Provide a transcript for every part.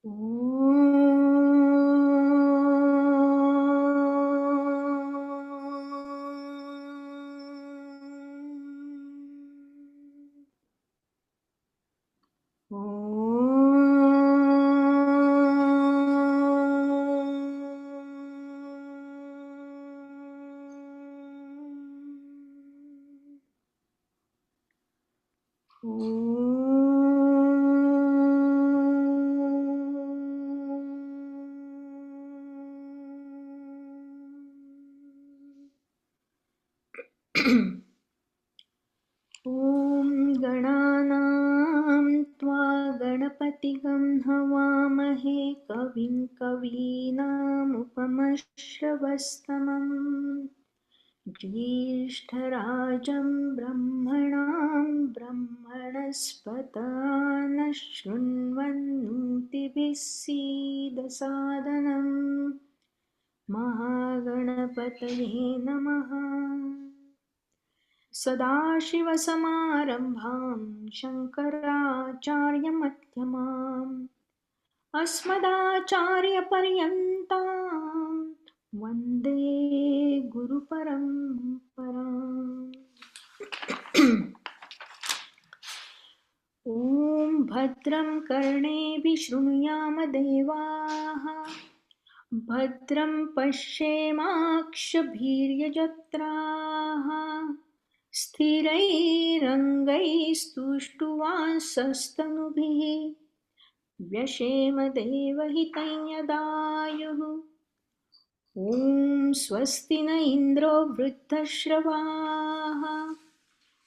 ॐ गणानां त्वा गणपतिगं हवामहे कविं कवीनामुपमश्रवस्तमम् ज्येष्ठराजं ब्रह्मणां ब्रह्मणस्पत नः शृण्वन्नोतिभिः सीदसादनम् महागणपतये नमः। सदाशिवसमारम्भां शङ्कराचार्यमध्यमाम् अस्मदाचार्यपर्यन्तां वन्दे गुरुपरम्पराम्। ॐ भद्रं कर्णेभिः शृणुयाम देवाः भद्रं पश्येमाक्षभीर्यजत्राः स्थिरैरङ्गैस्तुष्टुवांसस्तनुभिः व्यशेम देवहितं यदायुः। ॐ स्वस्ति न इन्द्रो वृद्धश्रवाः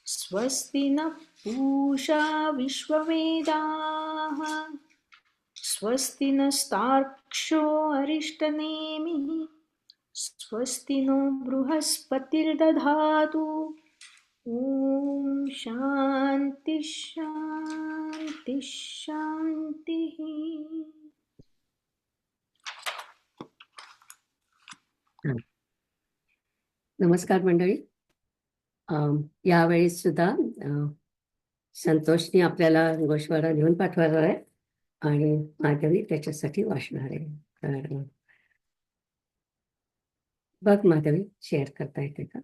स्वस्ति नः पूषा विश्ववेदाः स्वस्ति नस्तार्क्ष्यो अरिष्टनेमिः स्वस्ति नो बृहस्पतिर्दधातु। ॐ शान्ति शान्ति शान्तिः। नमस्कार मंडळी. यावेळी सुद्धा संतोषनी आपल्याला गोष्वारा लिहून पाठवला आहे आणि माधवी त्याच्यासाठी वाचणार आहे. तर बघ माधवी, शेअर करता येते का?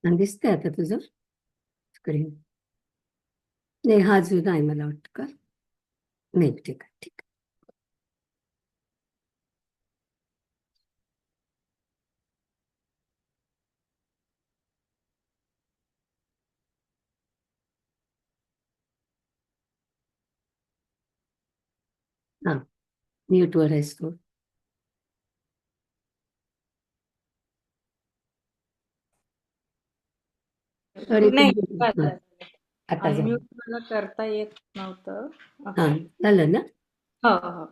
दिसतंय आता तुझं स्क्रीन? नाही, हा जुना आहे मला वाटतं का? नाही, ठीक आहे ठीक आहे. हा, म्यूटवर आहेस तू. आता अनम्यूट मला करता येत नव्हतं. हा, झालं ना? हो हो.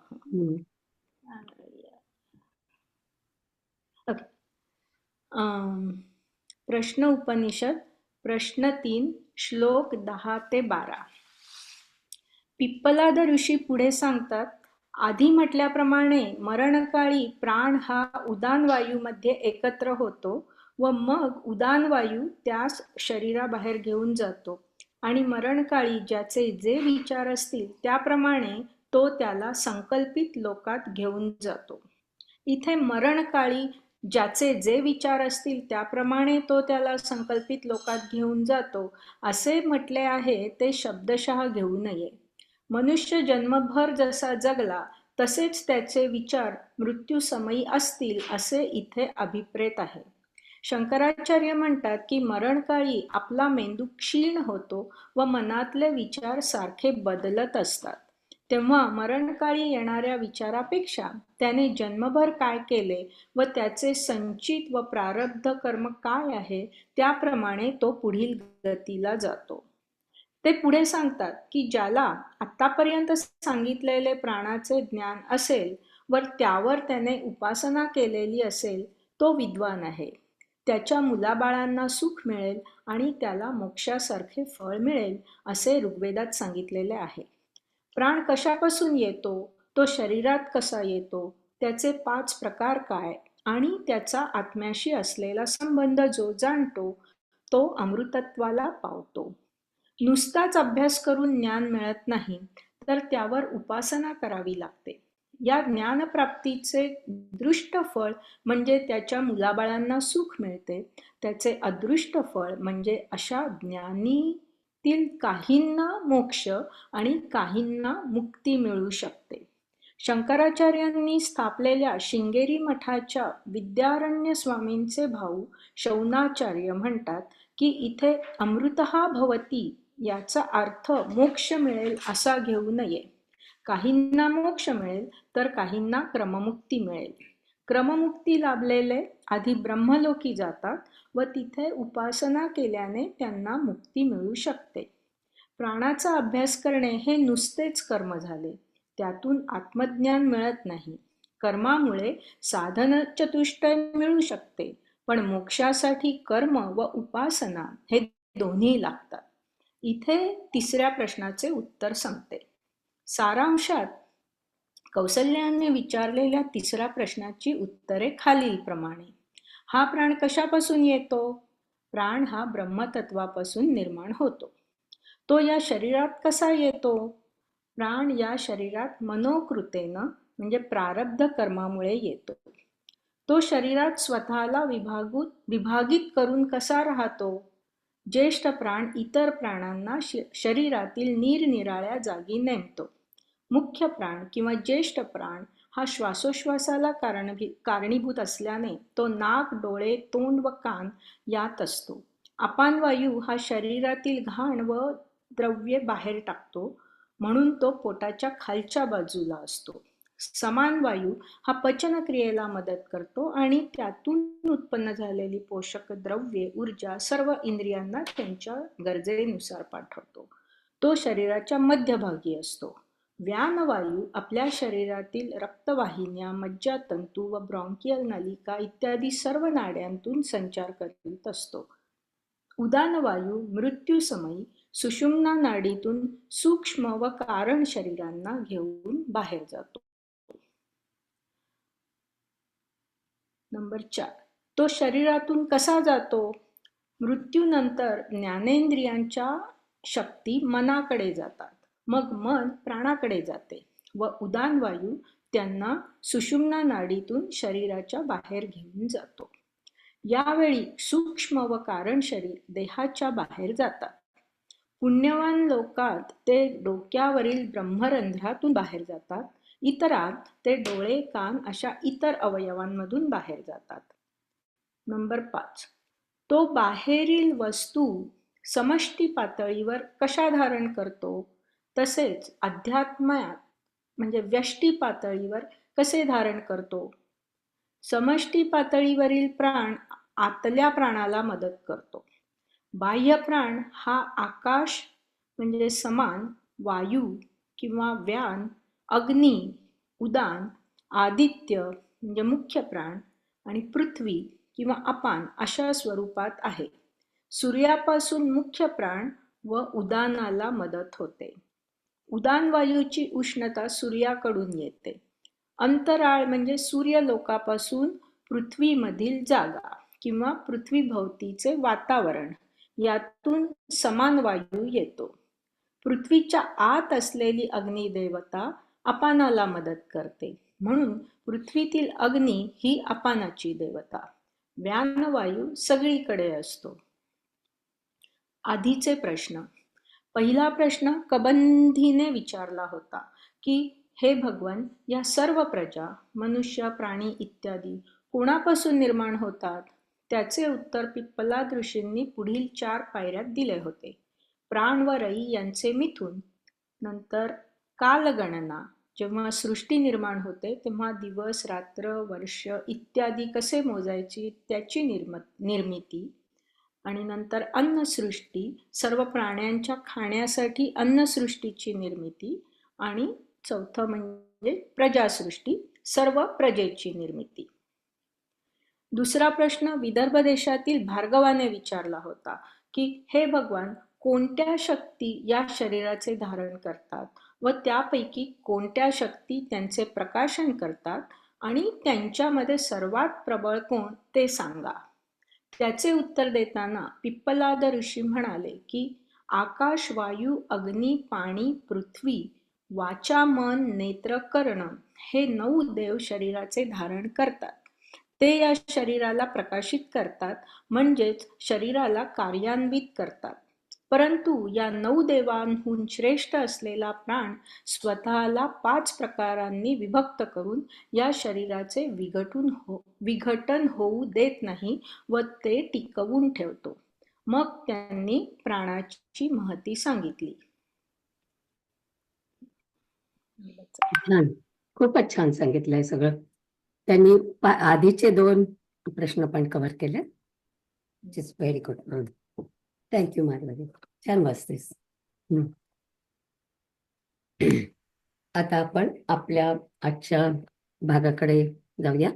प्रश्न उपनिषद प्रश्न 3 श्लोक 10 ते 12. पिप्पलाद ऋषी पुढे सांगतात, आधी म्हटल्याप्रमाणे मरणकाळी प्राण हा उदान वायूमध्ये एकत्र होतो व मग उदान वायू त्यास शरीराबाहेर घेऊन जातो आणि मरणकाळी ज्याचे जे विचार असतील त्याप्रमाणे तो त्याला संकल्पित लोकात घेऊन जातो. इथे मरणकाळी ज्याचे जे विचार असतील त्याप्रमाणे तो त्याला संकल्पित लोकात घेऊन जातो असे म्हटले आहे ते शब्दशः घेऊ नये. मनुष्य जन्मभर जसा जगला तसेच त्याचे विचार मृत्यूसमयी असतील असे इथे अभिप्रेत आहे. शंकराचार्य म्हणतात की मरणकाळी आपला मेंदू क्षीण होतो व मनातले विचार सारखे बदलत असतात. तेव्हा मरणकाळी येणाऱ्या विचारापेक्षा त्याने जन्मभर काय केले व त्याचे संचित व प्रारब्ध कर्म काय आहे त्याप्रमाणे तो पुढील गतीला जातो. ते पुढे सांगतात की ज्याला आतापर्यंत सांगितलेले प्राणाचे ज्ञान असेल व त्यावर त्याने उपासना केलेली असेल तो विद्वान आहे. त्याच्या मुलाबाळांना सुख मिळेल आणि त्याला मोक्षासारखे फळ मिळेल असे ऋग्वेदात सांगितलेले आहे. प्राण कशापासून येतो, तो शरीरात कसा येतो, त्याचे 5 प्रकार काय आणि त्याचा आत्म्याशी असलेला संबंध जो जाणतो तो अमृतत्वाला पावतो. नुसताच अभ्यास करून ज्ञान मिळत नाही, तर त्यावर उपासना करावी लागते. या ज्ञानप्राप्तीचे दृष्ट फळ म्हणजे त्याच्या मुलाबाळांना सुख मिळते. त्याचे अदृष्ट फळ म्हणजे अशा ज्ञानीतील काहींना मोक्ष आणि काहींना मुक्ती मिळू शकते. शंकराचार्यांनी स्थापलेल्या शृंगेरी मठाच्या विद्यारण्य स्वामींचे भाऊ शौनाचार्य म्हणतात की इथे अमृतः भवती याचा अर्थ मोक्ष मिळेल असा घेऊ नये. काहींना मोक्ष मिळेल तर काहींना क्रममुक्ती मिळेल. क्रममुक्ती लाभलेले आधी ब्रह्मलोकी जातात व तिथे उपासना केल्याने त्यांना मुक्ती मिळू शकते. प्राणाचा अभ्यास करणे हे नुसतेच कर्म झाले. त्यातून आत्मज्ञान मिळत नाही. कर्मामुळे साधन चतुष्टय मिळू शकते, पण मोक्षासाठी कर्म व उपासना हे दोन्ही लागतात. इथे 3ऱ्या प्रश्नाचे उत्तर सांगते. सारांशात कौसल्याने विचारलेल्या 3ऱ्या प्रश्नाची उत्तरे खालीलप्रमाणे. हा प्राण कशापासून येतो? प्राण हा ब्रह्मतत्वापासून निर्माण होतो. तो या शरीरात कसा येतो? प्राण या शरीरात मनोकृतेनं म्हणजे प्रारब्ध कर्मामुळे येतो. तो शरीरात स्वतःला विभागित करून कसा राहतो? ज्येष्ठ प्राण इतर प्राणांना शरीरातील निरनिराळ्या जागी नेमतो. मुख्य प्राण किंवा ज्येष्ठ प्राण हा श्वासोश्वासाला कारणीभूत असल्याने तो नाक, डोळे, तोंड व कान यात असतो. अपानवायू हा शरीरातील घाण व द्रव्ये बाहेर टाकतो, म्हणून तो पोटाच्या खालच्या बाजूला असतो. समान वायू हा पचनक्रियेला मदत करतो आणि त्यातून उत्पन्न झालेली पोषक द्रव्ये, ऊर्जा सर्व इंद्रियांना त्यांच्या गरजेनुसार पाठवतो. तो शरीराच्या मध्यभागी असतो. व्यानवायू आपल्या शरीरातील रक्तवाहिन्या, मज्जातंतू व ब्रॉन्कियल नलिका इत्यादी सर्व नाड्यांतून संचार करीत असतो. उदानवायू मृत्यूसमयी सुषुम्ना नाडीतून सूक्ष्म व कारण शरीरांना घेऊन बाहेर जातो. नंबर 4. तो शरीरातून कसा जातो? मृत्यूनंतर ज्ञानेंद्रियांच्या शक्ती मनाकडे जातात. मग मन प्राणाकडे जाते व उदानवायू त्यांना सुषुम्ना नाडीतून शरीराच्या बाहेर घेऊन जातो. यावेळी सूक्ष्म व कारण शरीर देहाच्या बाहेर जातात. पुण्यवान लोकात ते डोक्यावरील ब्रह्मरंध्रातून बाहेर जातात. इतरात ते डोळे, कान अशा इतर अवयवांमधून बाहेर जातात. नंबर 5. तो बाहेरील वस्तू समष्टी पातळीवर कशा धारण करतो, तसेच अध्यात्मात म्हणजे व्यष्टी पातळीवर कसे धारण करतो? समष्टी पातळीवरील प्राण आतल्या प्राणाला मदत करतो. बाह्य प्राण हा आकाश म्हणजे समान, वायू किंवा व्यान, अग्नी, उदान, आदित्य म्हणजे मुख्य प्राण आणि पृथ्वी किंवा अपान अशा स्वरूपात आहे. सूर्यापासून मुख्य प्राण व उदानाला मदत होते. उदान वायूची उष्णता सूर्याकडून येते. अंतराळ म्हणजे सूर्यलोकापासून पृथ्वीमधील जागा किंवा पृथ्वीभोवतीचे वातावरण यातून समान वायू येतो. पृथ्वीच्या आत असलेली अग्निदेवता अपानाला मदत करते, म्हणून पृथ्वीतील अग्नी ही अपानाची देवता. व्यानवायू सगळीकडे असतो. आधीचे प्रश्न. पहिला प्रश्न कबंधीने विचारला होता की हे भगवन, या सर्व प्रजा मनुष्य, प्राणी इत्यादी कोणापासून निर्माण होतात? त्याचे उत्तर पिप्पलाद ऋषींनी पुढील 4 पायऱ्यात दिले होते. प्राण व रई यांचे मिथून, नंतर कालगणना, जेव्हा सृष्टी निर्माण होते तेव्हा दिवस, रात्र, वर्ष इत्यादी कसे मोजायची त्याची निर्मिती. आणि नंतर अन्नसृष्टी, सर्व प्राण्यांच्या खाण्यासाठी अन्नसृष्टीची निर्मिती. आणि चौथं म्हणजे प्रजासृष्टी, सर्व प्रजेची निर्मिती. दुसरा प्रश्न विदर्भ देशातील भार्गवाने विचारला होता की हे भगवान, कोणत्या शक्ती या शरीराचे धारण करतात व त्यापैकी कोणत्या शक्ती त्यांचे प्रकाशन करतात आणि त्यांच्यामध्ये सर्वात प्रबळ कोण ते सांगा. त्याचे उत्तर देताना पिप्पलाद ऋषी म्हणाले की आकाश, वायू, अग्नी, पाणी, पृथ्वी, वाचा, मन, नेत्र, कर्ण हे 9 देव शरीराचे धारण करतात. ते या शरीराला प्रकाशित करतात, म्हणजेच शरीराला कार्यान्वित करतात. परंतु या 9 देवांहून श्रेष्ठ असलेला प्राण स्वतःला 5 प्रकारांनी विभक्त करून या शरीराचे विघटन होऊ देत नाही व ते टिकवून ठेवतो. मग त्यांनी प्राणाची महती सांगितली. छान, खूपच छान सांगितलंय सगळं. त्यांनी आधीचे 2 प्रश्न पण कव्हर केले. Very good. थँक्यू माधवी, छान वाचतेस. आता आपण आपल्या आजच्या भागाकडे जाऊया.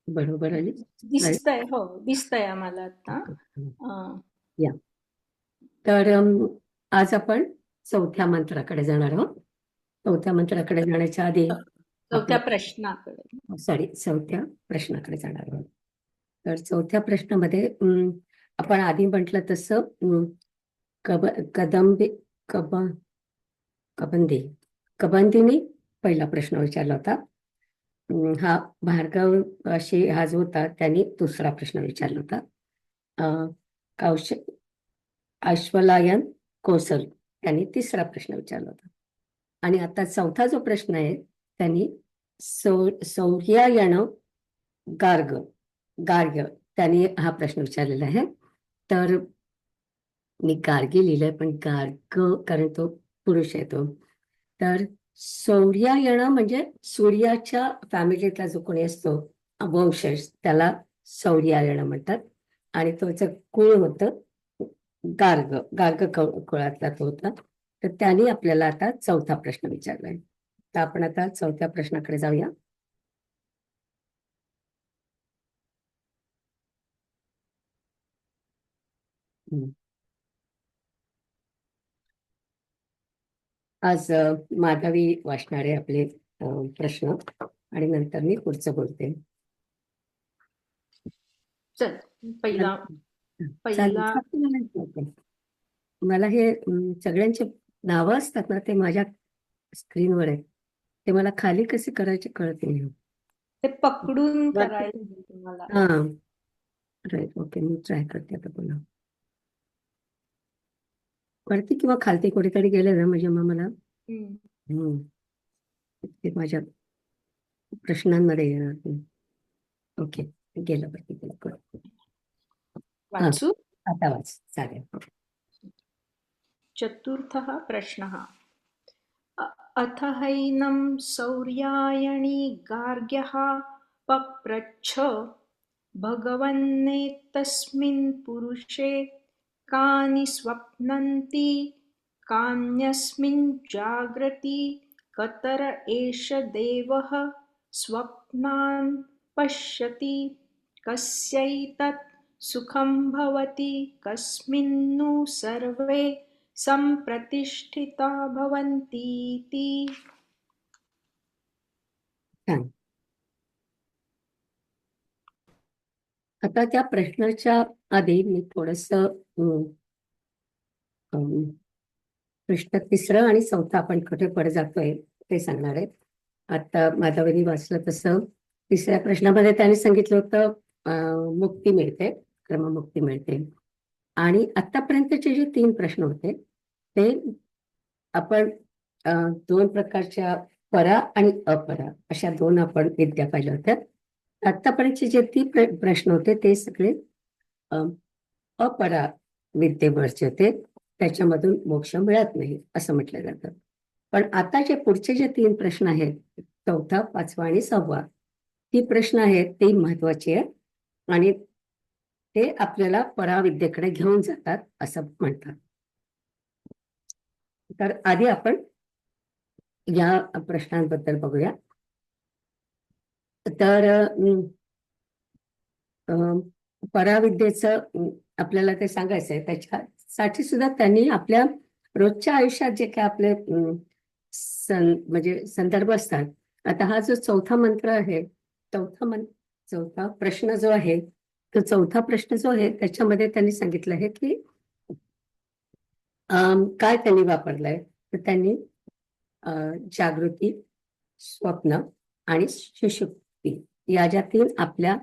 बरोबर आली. दिसतंय, हो दिसतंय आम्हाला आता. या, तर आज आपण चौथ्या मंत्राकडे जाणार आहोत. चौथ्या मंत्राकडे जाण्याच्या आधी चौथ्या प्रश्नाकडे जाणार आहोत. तर चौथ्या प्रश्नामध्ये आपण आधी म्हटलं तसं कबंदीने पहिला प्रश्न विचारला होता. हा भार्गव हा जो होता त्यांनी दुसरा प्रश्न विचारला होता. अश्वलायन कोसल त्यांनी तिसरा प्रश्न विचारला होता. आणि आता चौथा जो प्रश्न आहे त्यांनी सौर्यायण गार्ग्य त्यांनी हा प्रश्न विचारलेला आहे. तर मी गार्गी लिहिलंय, पण गार्ग कारण तो पुरुष येतो. तर सौर्यायण म्हणजे सूर्याच्या फॅमिलीतला जो कोणी असतो वंशज त्याला सौर्यायण म्हणतात. आणि त्याचं कुळ होतं गार्ग कुळातला तो होता. तर त्यांनी आपल्याला आता चौथा प्रश्न विचारलाय. तर आपण आता चौथ्या प्रश्नाकडे जाऊया. आज माधवी वाचणारे आपले प्रश्न आणि नंतर मी पुढचं बोलते. पहिला मला हे सगळ्यांचे नावं असतात ना, ते माझ्या स्क्रीनवर आहे. ते मला खाली कसे करायचे कळत नाही. ते पकडून करायचं तुम्हाला. हा, राईट. ओके, मी ट्राय करते आता पुन्हा. वरती किंवा खालती कुठेतरी गेले ना म्हणजे मग मला माझ्या प्रश्नांमध्ये येणार नाही. ओके, गेलं वरती गेलं. वाचू? आता वाच, चालेल. चतुर्थः प्रश्नः. अथ हैनं सौर्यायणी गार्ग्यः पप्रच्छ भगवन्नेतस्मिन् पुरुषे कानि स्वप्नन्ति कान्यस्मिन् जाग्रति कतर एष देवः स्वप्नान् पश्यति कस्यैतत् सुखं भवति कस्मिन्नु सर्वे संप्रतिष्ठिता भवन्तीति. आता त्या प्रश्नाच्या आधी मी थोडस प्रश्न तिसरं आणि चौथा आपण कुठे पुढे जातोय ते सांगणार आहेत. आता माधवनी वाचलं तसं तिसऱ्या प्रश्नामध्ये त्यांनी सांगितलं होतं मुक्ती मिळते, क्रममुक्ती मिळते. आणि आतापर्यंतचे जे 3 प्रश्न होते ते आपण दोन प्रकारच्या परा आणि अपरा अशा 2 आपण विद्या पाहिल्या होत्या. आतापर्यंतचे जे 3 प्रश्न होते ते सगळे अपरा विद्येवरचे होते. त्याच्यामधून मोक्ष मिळत नाही असं म्हटलं जातं. पण आता जे पुढचे जे 3 प्रश्न आहेत, चौथा, पाचवा आणि 6वा, ती प्रश्न आहेत ते महत्वाचे आहेत आणि ते आपल्याला पराविद्येकडे घेऊन जातात असं म्हणतात. तर आधी आपण या प्रश्नांबद्दल बघूया. तर पराविद्येचं आपल्याला ते सांगायचं आहे, त्याच्यासाठी सुद्धा त्यांनी आपल्या रोजच्या आयुष्यात जे काय आपले म्हणजे संदर्भ असतात. आता हा जो चौथा मंत्र आहे, चौथा प्रश्न जो आहे, तो चौथा प्रश्न जो आहे त्याच्यामध्ये त्यांनी सांगितलं आहे की काय त्यांनी वापरलंय, तर त्यांनी जागृती, स्वप्न आणि सुषुप्ती या ज्या 3 आपल्या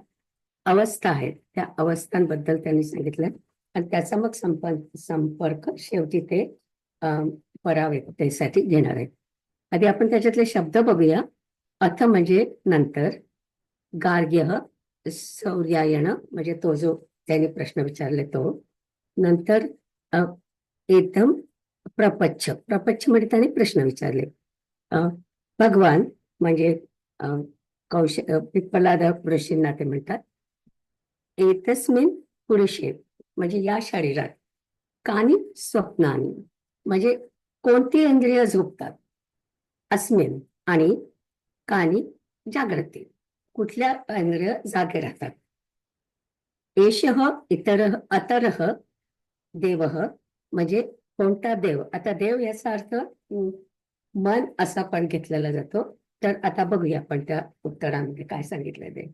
अवस्था आहेत त्या अवस्थांबद्दल त्यांनी सांगितलं आणि त्याचा मग संपर्क शेवटी ते पराविद्येसाठी घेणार आहेत. आधी आपण त्याच्यातले शब्द बघूया. अथ म्हणजे नंतर, गार्ग्य, सौर्यायण म्हणजे तो जो त्याने प्रश्न विचारले तो, नंतर एतम, प्रपच्छ म्हणजे त्याने प्रश्न विचारले. भगवान म्हणजे पिप्पलाद ऋषींना ते म्हणतात. एतस्मिन पुरुषे म्हणजे या शरीरात, कानी स्वप्नानी म्हणजे कोणती इंद्रिय झोपतात, अस्मिन आणि कानी जागृती कुठल्या इंद्रिय जागे राहतात, एषः इतरः अतरः देवः म्हणजे कोणता देव. आता देव याचा अर्थ मन असा पण घेतलेला जातो. तर आता बघूया आपण त्या उत्तरांमध्ये काय सांगितलंय ते.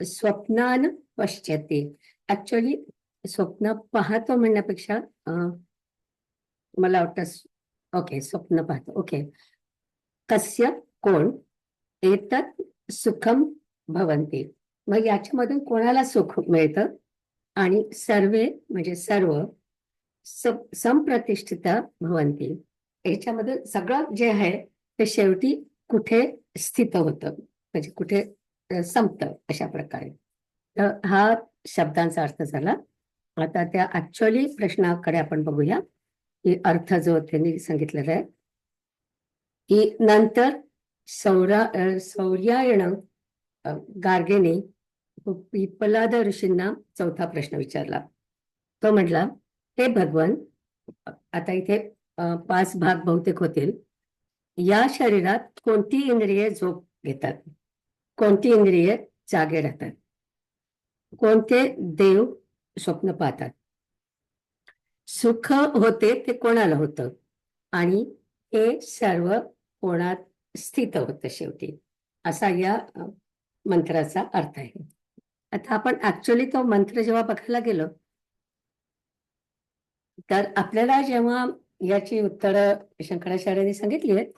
स्वप्नान पश्यते, ऍक्च्युअली स्वप्न पाहतो म्हणण्यापेक्षा मला वाटतं ओके स्वप्न पाहतो. ओके, कस्य कोण, एतत् सुखम भवन्ति मग याच्यामधून कोणाला सुख मिळतं, आणि सर्वे म्हणजे सर्व संप्रतिष्ठिता भवन्ति याच्यामध्ये सगळं जे आहे ते शेवटी कुठे स्थित होतं, म्हणजे कुठे संपतं अशा प्रकारे. तर हा शब्दांचा अर्थ झाला. आता त्या ऍक्च्युअली प्रश्नाकडे आपण बघूया की अर्थ जो त्यांनी सांगितलेला आहे की नंतर सौर्यायण गार्गेने पिप्पलाद ऋषींना चौथा प्रश्न विचारला. तो म्हटला, हे भगवान, आता इथे 5 भाग बहुतेक होतील. या शरीरात कोणती इंद्रिये झोप घेतात, कोणती इंद्रिये जागे राहतात, कोणते देव स्वप्न पाहतात, सुख होते ते कोणाला होतं, आणि हे सर्व कोणात स्थित होतं शेवटी, असा या मंत्राचा अर्थ आहे. आता आपण ऍक्च्युअली तो मंत्र जेव्हा बघायला गेलो तर आपल्याला जेव्हा याची उत्तरं शंकराचार्यांनी सांगितली आहेत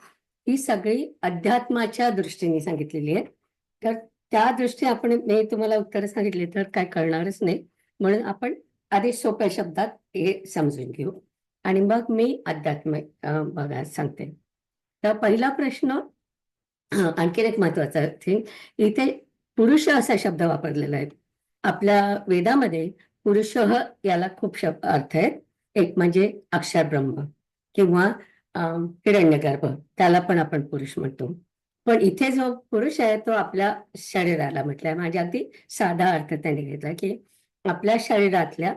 ती सगळी अध्यात्माच्या दृष्टीने सांगितलेली आहेत. तर त्या दृष्टीने आपण मी तुम्हाला उत्तरं सांगितली तर काय कळणारच नाही, म्हणून आपण आधी सोप्या शब्दात हे समजून घेऊ आणि मग मी अध्यात्म बघा सांगते. तर पहिला प्रश्न आणखीन एक महत्वाचा थिंग, इथे पुरुष असा शब्द वापरलेला आहे. आपल्या वेदामध्ये पुरुष याला खूप अर्थ आहेत. एक म्हणजे अक्षर ब्रह्म किंवा हिरण्यगर्भ, त्याला पण आपण पुरुष म्हणतो. पण इथे जो पुरुष आहे तो आपल्या शरीराला म्हटलाय, म्हणजे अगदी साधा अर्थ त्यांनी घेतला की आपल्या शरीरातल्या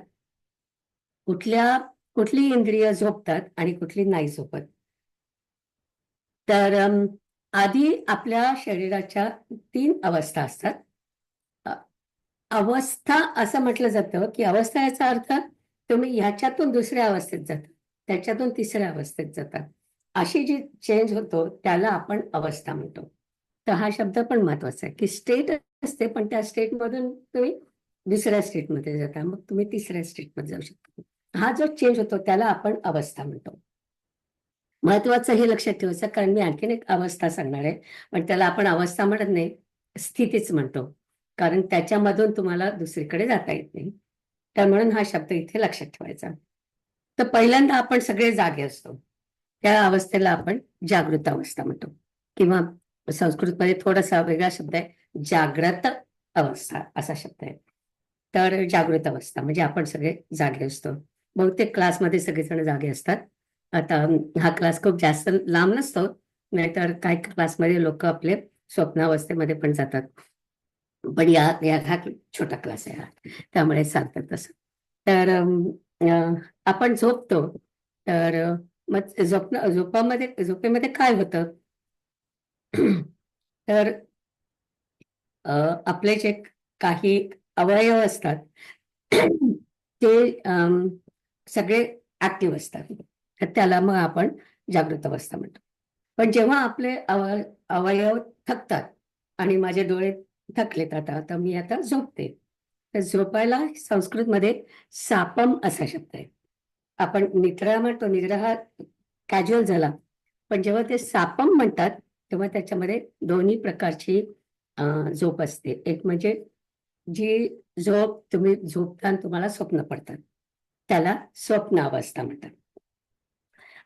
कुठली इंद्रिय झोपतात आणि कुठली नाही झोपत. तर आधी आपल्या शरीराच्या 3 अवस्था असतात. अवस्था असं म्हटलं जातं की अवस्था याचा अर्थ तुम्ही ह्याच्यातून दुसऱ्या अवस्थेत जाता, त्याच्यातून तिसऱ्या अवस्थेत जातात, अशी जी चेंज होतो त्याला आपण अवस्था म्हणतो. तर हा शब्द पण महत्वाचा आहे की स्टेट असते, पण त्या स्टेटमधून तुम्ही दुसऱ्या स्टेटमध्ये जाता, मग तुम्ही तिसऱ्या स्टेटमध्ये जाऊ शकता. हा जो चेंज होतो त्याला आपण अवस्था म्हणतो. महत्वाचं हे लक्षात ठेवायचं, कारण मी आणखीन एक अवस्था सांगणार आहे, पण त्याला आपण अवस्था म्हणत नाही, स्थितीच म्हणतो, कारण त्याच्यामधून तुम्हाला दुसरीकडे जाता येत नाही. तर म्हणून हा शब्द इथे लक्षात ठेवायचा. तर पहिल्यांदा आपण सगळे जागे असतो, त्या अवस्थेला आपण जागृत अवस्था म्हणतो, किंवा संस्कृतमध्ये थोडासा वेगळा शब्द आहे, जाग्रत अवस्था असा शब्द आहे. तर जागृत अवस्था म्हणजे आपण सगळे जागे असतो. बहुतेक क्लासमध्ये सगळेजण जागे असतात. आता हा क्लास खूप जास्त लांब नसतो, नाहीतर काही क्लासमध्ये लोक आपले स्वप्नावस्थेमध्ये पण जातात. पण हा छोटा क्लास आहे हा, त्यामुळे सांगतात तसं. तर आपण झोपतो, तर मग झोपेमध्ये काय होतं? तर आपले जे काही अवयव असतात ते सगळे ऍक्टिव्ह असतात, तर त्याला मग आपण जागृत अवस्था म्हणतो. पण जेव्हा आपले अवयव थकतात, आणि माझे डोळे थकलेत, आता मी आता झोपते, तर झोपायला संस्कृतमध्ये सापम असा शब्द आहे. आपण निद्रा म्हणतो, निद्रा हा कॅज्युअल झाला, पण जेव्हा ते सापम म्हणतात तेव्हा त्याच्यामध्ये दोन्ही प्रकारची झोप असते. एक म्हणजे जी झोप तुम्ही झोपताना तुम्हाला स्वप्न पडतात, त्याला स्वप्न अवस्था म्हणतात.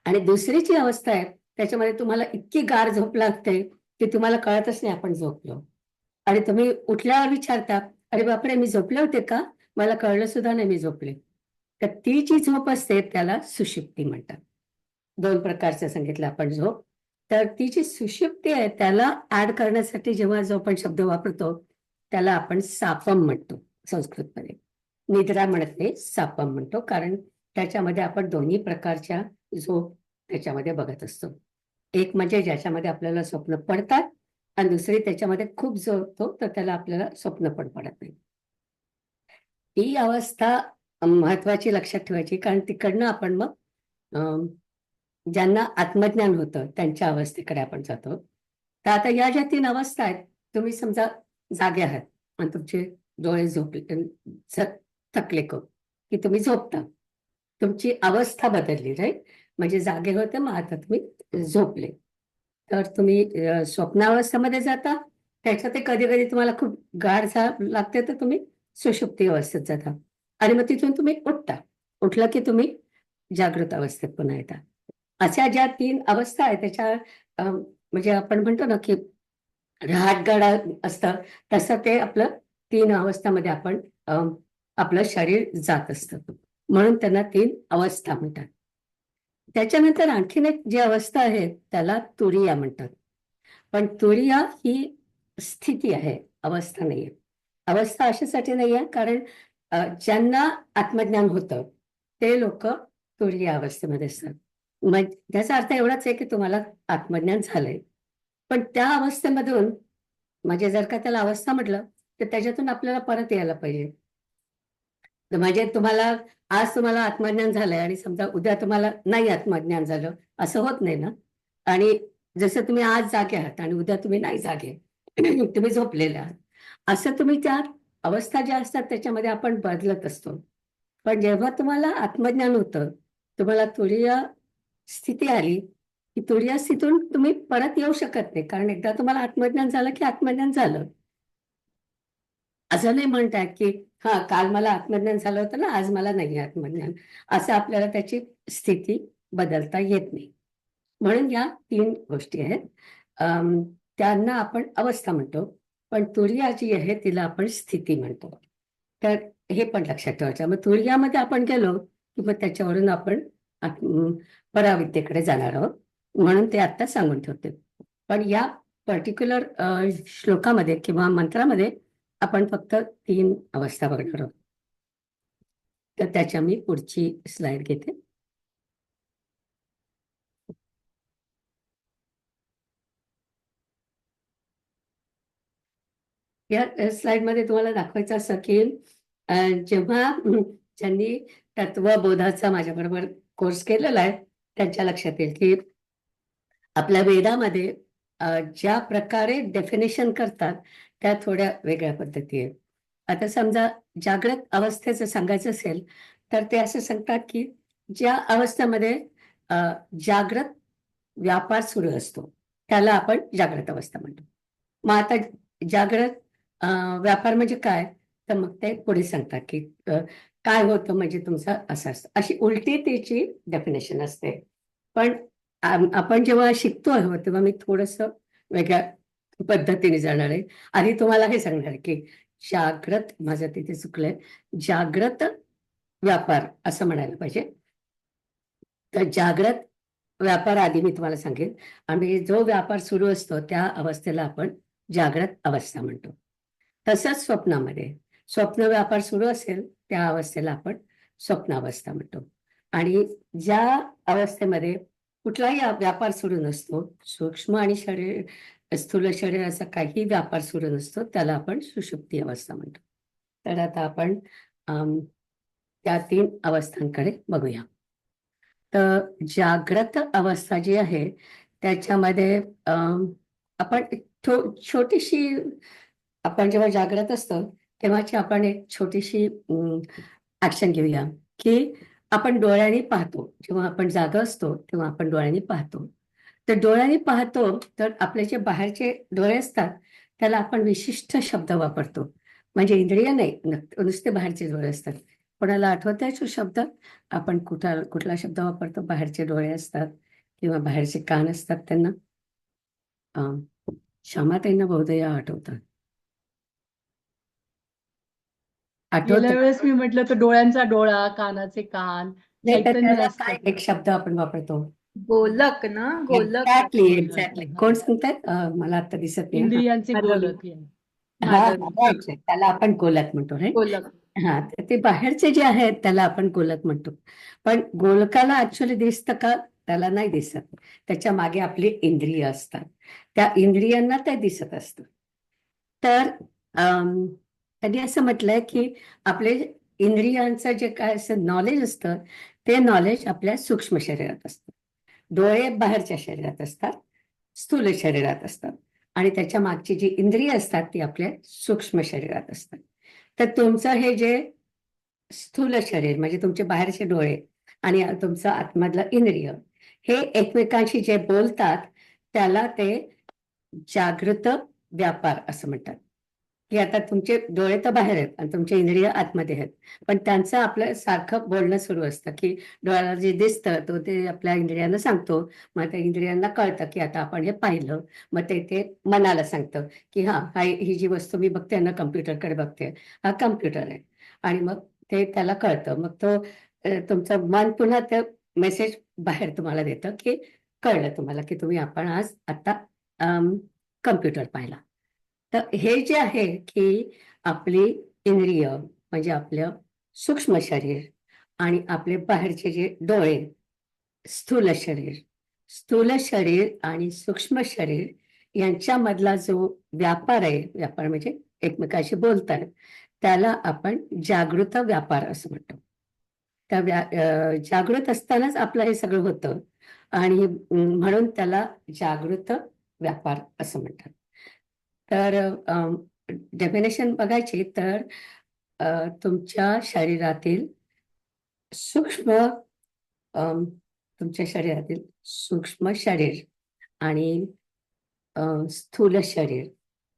आणि दुसरी जी अवस्था आहे त्याच्यामध्ये तुम्हाला इतकी गाढ झोप लागते की तुम्हाला कळतच नाही आपण झोपलो, आणि तुम्ही उठल्यावर विचारता, अरे बापरे, मी झोपले होते का? मला कळलं सुद्धा नाही मी झोपले. तर ती जी झोप असते त्याला सुषुप्ती म्हणतात. दोन प्रकारचं सांगितलं आपण झोप. तर ती जी सुषुप्ती आहे त्याला ऍड करण्यासाठी जेव्हा जो आपण शब्द वापरतो त्याला आपण सापम म्हणतो संस्कृतमध्ये. निद्रा म्हणत नाही, सापम म्हणतो, कारण त्याच्यामध्ये आपण दोन्ही प्रकारच्या झोप त्याच्यामध्ये बघत असतो. एक म्हणजे ज्याच्यामध्ये आपल्याला स्वप्न पडतात, आणि दुसरी त्याच्यामध्ये खूप झोपतो तर त्याला आपल्याला स्वप्न पण पडत नाही. ही अवस्था महत्वाची लक्षात ठेवायची, कारण तिकडनं आपण मग ज्यांना आत्मज्ञान होतं त्यांच्या अवस्थेकडे आपण जातो. तर आता या ज्या 3 अवस्था आहेत, तुम्ही समजा जागे आहात आणि तुमचे डोळे थकले खूप, की तुम्ही झोपता. तुमची अवस्था बदलली, राईट? म्हणजे जागे होते, मग आता तुम्ही झोपले. तर तुम्ही स्वप्नावस्थेमध्ये जाता, त्याच्यात ते कधी कधी तुम्हाला खूप गाढ लागते, तर तुम्ही सुषुप्ती अवस्थेत जाता, आणि मग तिथून तुम्ही उठता. उठलं की तुम्ही जागृत अवस्थेत पुन्हा येता. अशा ज्या 3 अवस्था आहेत त्याच्या म्हणजे आपण म्हणतो ना की रहाटगाडा असतं, तसं ते आपलं 3 अवस्थामध्ये आपण आपलं शरीर जात असतं, म्हणून त्यांना 3 अवस्था म्हणतात. त्याच्यानंतर आणखीन एक जी अवस्था आहे त्याला तुरिया म्हणतात. पण तुरिया ही स्थिती आहे, अवस्था नाहीये. अवस्था अशासाठी नाहीये कारण ज्यांना आत्मज्ञान होतं ते लोक तुरिया अवस्थेमध्ये असतात. मग त्याचा अर्थ एवढाच आहे की तुम्हाला आत्मज्ञान झालंय, पण त्या अवस्थेमधून, म्हणजे जर का त्याला अवस्था म्हटलं तर त्याच्यातून आपल्याला परत यायला पाहिजे. म्हणजे आज तुम्हाला आत्मज्ञान झालंय आणि समजा उद्या तुम्हाला नाही आत्मज्ञान झालं, असं होत नाही ना. आणि जसं तुम्ही आज जागे आहात आणि उद्या तुम्ही नाही जागे, तुम्ही झोपलेले आहात, असं तुम्ही त्या अवस्था ज्या असतात त्याच्यामध्ये आपण बदलत असतो. पण जेव्हा तुम्हाला आत्मज्ञान होतं, तुम्हाला तुरीय स्थिती आली, की तुरीय स्थितीतून तुम्ही परत येऊ शकत नाही, कारण एकदा तुम्हाला आत्मज्ञान झालं की आत्मज्ञान झालं. असं नाही म्हणतात की हा, काल मला आत्मज्ञान झालं होतं ना, आज मला नाही आत्मज्ञान, असं आपल्याला त्याची स्थिती बदलता येत नाही. म्हणून या 3 गोष्टी आहेत. त्यांना आपण अवस्था म्हणतो, पण तुरिया जी आहे तिला आपण स्थिती म्हणतो. तर हे पण लक्षात ठेवायचं. मग तुरियामध्ये आपण गेलो की मग त्याच्यावरून आपण पराविद्येकडे जाणार आहोत, म्हणून ते आता सांगून ठेवते. पण या पर्टिक्युलर श्लोकामध्ये किंवा मंत्रामध्ये आपण फक्त 3 अवस्था बघणार आहोत. तर त्याच्या मी पुढची स्लाइड घेते. या स्लाइडमध्ये तुम्हाला दाखवायचं असं की जेव्हा ज्यांनी तत्वबोधाचा माझ्याबरोबर कोर्स केलेला आहे त्यांच्या लक्षात येईल की आपल्या वेदामध्ये ज्या प्रकारे डेफिनेशन करतात त्या थोड्या वेगळ्या पद्धती आहेत. आता समजा जागृत अवस्थेचं सांगायचं असेल तर ते असं सांगतात की ज्या अवस्थेमध्ये जागृत व्यापार सुरू असतो त्याला आपण जागृत अवस्था म्हणतो. मग आता जागृत व्यापार म्हणजे काय, तर मग ते पुढे सांगतात की काय होतं म्हणजे तुमचं असं असतं, अशी उलटी त्याची डेफिनेशन असते. पण आपण जेव्हा शिकतो आहोत तेव्हा मी थोडस वेगळ्या पद्धतीने जाणार आहे. आधी तुम्हाला हे सांगणार आहे की जागृत, माझं तिथे चुकलंय, जागृत व्यापार असं म्हणायला पाहिजे. तर जागृत व्यापार आधी मी तुम्हाला सांगेन, आणि जो व्यापार सुरू असतो त्या अवस्थेला आपण जागृत अवस्था म्हणतो. तसंच स्वप्नामध्ये स्वप्न व्यापार सुरू असेल त्या अवस्थेला आपण स्वप्नावस्था म्हणतो. आणि ज्या अवस्थेमध्ये कुठलाही व्यापार सुरू नसतो, सूक्ष्म आणि स्थूल शरीर असा काही व्यापार सुरू नसतो, त्याला आपण सुषुप्ती अवस्था म्हणतो. तर आता आपण त्या 3 अवस्थांकडे बघूया. तर जागृत अवस्था जी आहे त्याच्यामध्ये आपण छोटीशी, आपण जेव्हा जागृत असतो तेव्हाची आपण एक छोटीशी ऍक्शन घेऊया की आपण डोळ्यांनी पाहतो. जेव्हा आपण जागा असतो तेव्हा आपण डोळ्यांनी पाहतो. तर डोळ्यांनी पाहतो तर आपले जे बाहेरचे डोळे असतात त्याला आपण विशिष्ट शब्द वापरतो. म्हणजे इंद्रिय नाही, नुसते बाहेरचे डोळे असतात. कोणाला आठवत आहे तो शब्द? आपण कुठला शब्द वापरतो? बाहेरचे डोळे असतात किंवा बाहेरचे कान असतात त्यांना. श्यामाताईंना बहुधा आठवतात. आठवत गेल्या वेळेस मी म्हटलं तर डोळ्यांचा डोळा, कानाचे कान, नाही तर चैतन्य त्याला असतं काय ते. एक शब्द आपण वापरतो? गोलक ना, गोलक. एक्झॅक्टली. कोण सांगतात? मला आता दिसत नाही. इंद्रियांचे माधवी. गोलक आहे. हा, माधवी. right. त्याला आपण गोलक म्हणतो, राईट. गोलक. हा, तर ते बाहेरचे जे आहेत त्याला आपण गोलक म्हणतो. पण गोलकाला ऍक्च्युअली दिसतं का? त्याला नाही दिसत. त्याच्या मागे आपली इंद्रिय असतात, त्या इंद्रियांना ते दिसत असतं. तर त्यांनी असं म्हटलंय की आपले इंद्रियांचं जे काय असं नॉलेज असतं ते नॉलेज आपल्या सूक्ष्म शरीरात असतं. डोळे बाहेरच्या शरीरात असतात, स्थूल शरीरात असतात, आणि त्याच्या मागची जी इंद्रिय असतात ती आपल्या सूक्ष्म शरीरात असतात. तर तुमचं हे जे स्थूल शरीर म्हणजे तुमचे बाहेरचे डोळे आणि तुमचं आतमधलं इंद्रिय हे एकमेकांशी जे बोलतात त्याला ते जागृत व्यापार असं म्हणतात. की आता तुमचे डोळे तर बाहेर आहेत आणि तुमचे इंद्रिय आतमध्ये आहेत, पण त्यांचं आपलं सारखं बोलणं सुरू असतं की डोळ्याला जे दिसतं तो ते आपल्या इंद्रियांना सांगतो. मग त्या इंद्रियांना कळतं की आता आपण हे पाहिलं. मग ते मनाला सांगतं की ही जी वस्तू मी बघते ना, कम्प्युटरकडे बघते, हा कम्प्युटर आहे. आणि मग ते त्याला कळतं. मग तो तुमचं मन पुन्हा ते मेसेज बाहेर तुम्हाला देतं की कळलं तुम्हाला की आपण आज आता कम्प्युटर पाहिला. तर हे जे आहे की आपली इंद्रिय म्हणजे आपलं सूक्ष्म शरीर आणि आपले बाहेरचे जे डोळे, स्थूल शरीर, स्थूल शरीर आणि सूक्ष्म शरीर यांच्यामधला जो व्यापार आहे, व्यापार म्हणजे एकमेकांशी बोलतात, त्याला आपण जागृत व्यापार असं म्हणतो. त्या जागृत असतानाच आपलं हे सगळं होतं आणि म्हणून त्याला जागृत व्यापार असं म्हणतात. तर डेफिनेशन बघायची तर तुमच्या शरीरातील सूक्ष्म तुमच्या शरीरातील सूक्ष्म शरीर आणि स्थूल शरीर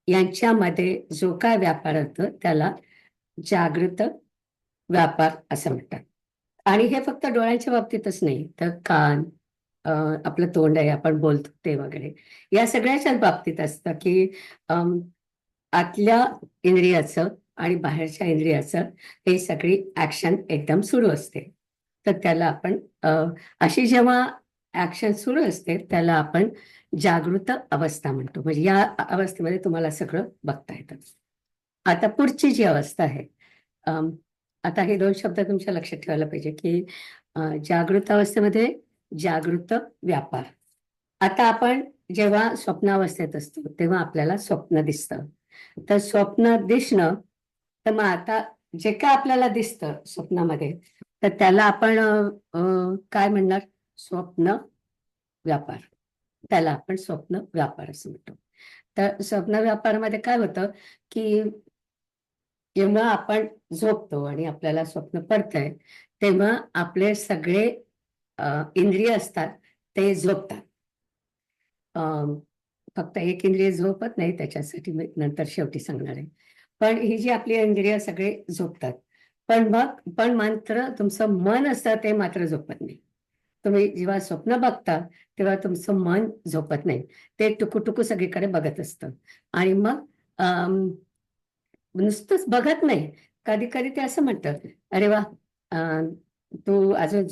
यांच्यामध्ये जो काय व्यापार होतो त्याला जागृत व्यापार असं म्हणतात. आणि हे फक्त डोळ्यांच्या बाबतीतच नाही, तर कान, आपलं तोंड आहे, आपण बोलतो ते वगैरे, या सगळ्याच्याच बाबतीत असतं की आतल्या इंद्रियाचं आणि बाहेरच्या इंद्रियाचं हे सगळी ऍक्शन एकदम सुरू असते. तर त्याला आपण अशी जेव्हा ऍक्शन सुरू असते त्याला आपण जागृत अवस्था म्हणतो. म्हणजे या अवस्थेमध्ये तुम्हाला सगळं बघता येतं. आता पुढची जी अवस्था आहे, आता हे 2 शब्द तुमच्या लक्षात ठेवायला पाहिजे की जागृत अवस्थेमध्ये जागृत व्यापार. आता आपण जेव्हा स्वप्नावस्थेत असतो तेव्हा आपल्याला स्वप्न दिसतं. तर स्वप्न दिसणं, तर मग आता जे काय आपल्याला दिसतं स्वप्नामध्ये तर त्याला आपण काय म्हणणार? स्वप्न व्यापार. त्याला आपण स्वप्न व्यापार असं म्हणतो. तर स्वप्न व्यापारामध्ये काय होतं की जेव्हा आपण झोपतो आणि आपल्याला स्वप्न पडतंय तेव्हा आपले सगळे इंद्रिय असतात ते झोपतात. फक्त एक इंद्रिय झोपत नाही, त्याच्यासाठी मी नंतर शेवटी सांगणार आहे. पण ही जी आपली इंद्रिय सगळे झोपतात, पण मात्र तुमचं मन असतं ते मात्र झोपत नाही. तुम्ही जेव्हा स्वप्न बघता तेव्हा तुमचं मन झोपत नाही, ते टुकू सगळीकडे बघत असतं. आणि मग नुसतंच बघत नाही, कधी कधी ते असं म्हणतात, अरे वा, तू अजून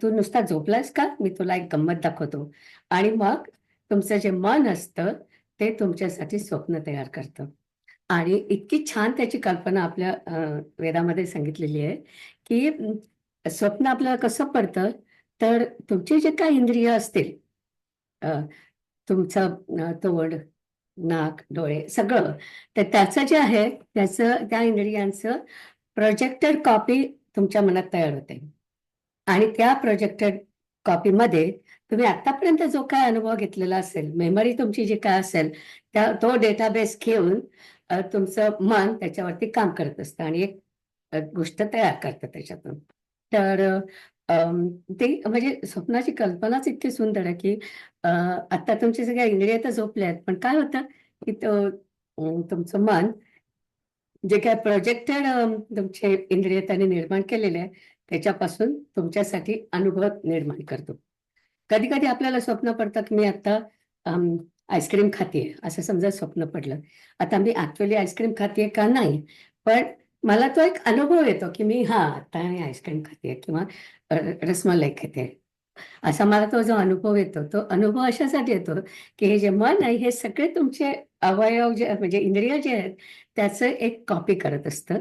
तू नुसता झोपलास का, मी तुला एक गंमत दाखवतो. आणि मग तुमचं जे मन असतं ते तुमच्यासाठी स्वप्न तयार करतं. आणि इतकी छान त्याची कल्पना आपल्या वेदामध्ये सांगितलेली आहे की स्वप्न आपल्याला कसं पडतं, तर तुमचे जे काही इंद्रिय असतील, अ, तुमचं तोंड, नाक, डोळे सगळं, तर त्याचं जे आहे त्याचं, त्या इंद्रियांचं प्रोजेक्टेड कॉपी तुमच्या मनात तयार होते. आणि त्या प्रोजेक्टेड कॉपीमध्ये तुम्ही आतापर्यंत जो काय अनुभव घेतलेला असेल, मेमरी तुमची जी काय असेल, तो डेटाबेस घेऊन तुमचं मन त्याच्यावरती काम करत असतं आणि एक गोष्ट तयार करतं त्याच्यातून. तर ते म्हणजे स्वप्नाची कल्पनाच इतकी सुंदर आहे की आता तुमचे सगळ्या इंद्रिय तर झोपले आहेत, पण काय होतं की तुमचं मन जे काय प्रोजेक्टेड तुमचे इंद्रिय त्याने निर्माण केलेले आहे त्याच्यापासून तुमच्यासाठी अनुभव निर्माण करतो. कधी कधी आपल्याला स्वप्न पडतं की मी आता आईस्क्रीम खातेय, असं समजा स्वप्न पडलं. आता मी ऍक्च्युअली आईस्क्रीम खातेय का नाही, पण मला तो एक अनुभव येतो की मी आता मी आईस्क्रीम खातेय किंवा रसमलाई खाते. असा मला तो जो अनुभव येतो, तो अनुभव अशासाठी येतो की हे जे मन आहे हे सगळे तुमचे अवयव जे म्हणजे इंद्रिय जे आहेत त्याचं एक कॉपी करत असतं,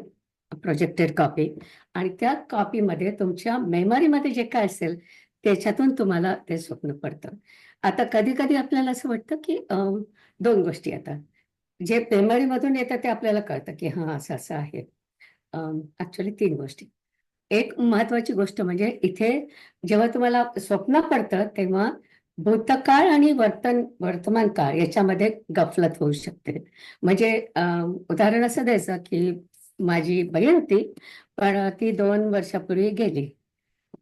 प्रोजेक्टेड कॉपी. आणि त्या कॉपीमध्ये तुमच्या मेमरीमध्ये जे काय असेल त्याच्यातून तुम्हाला ते स्वप्न पडतं. आता कधी कधी आपल्याला असं वाटतं की दोन गोष्टी येतात. जे मेमरीमधून येतं ते आपल्याला कळतं की हा असं असं आहे. ऍक्च्युअली तीन गोष्टी. एक महत्वाची गोष्ट म्हणजे इथे जेव्हा तुम्हाला स्वप्न पडतं तेव्हा भूतकाळ आणि वर्तमान काळ याच्यामध्ये गफलत होऊ शकते. म्हणजे उदाहरण असं द्यायचं की माझी बहीण होती, पण ती 2 वर्षापूर्वी गेली.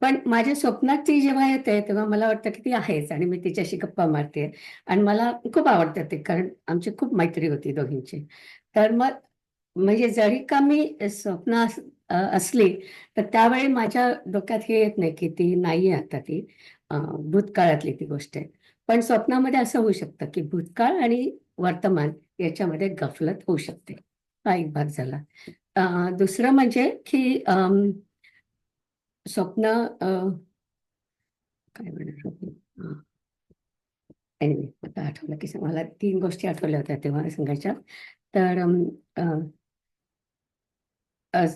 पण माझ्या स्वप्नात ती जेव्हा येते तेव्हा मला वाटतं की ती आहेच आणि मी तिच्याशी गप्पा मारते आणि मला खूप आवडतं ते, कारण आमची खूप मैत्री होती दोघींची. तर मग म्हणजे जरी का मी असली तर त्यावेळी माझ्या डोक्यात हे येत नाही की ती नाहीये आता, ती भूतकाळातली ती गोष्ट आहे. पण स्वप्नामध्ये असं होऊ शकतं की भूतकाळ आणि वर्तमान याच्यामध्ये गफलत होऊ शकते. हा एक भाग झाला. दुसरं म्हणजे की स्वप्न काय म्हणणार होते? anyway, आता आठवलं की मला 3 गोष्टी आठवल्या होत्या तेव्हा सांगायच्या. तर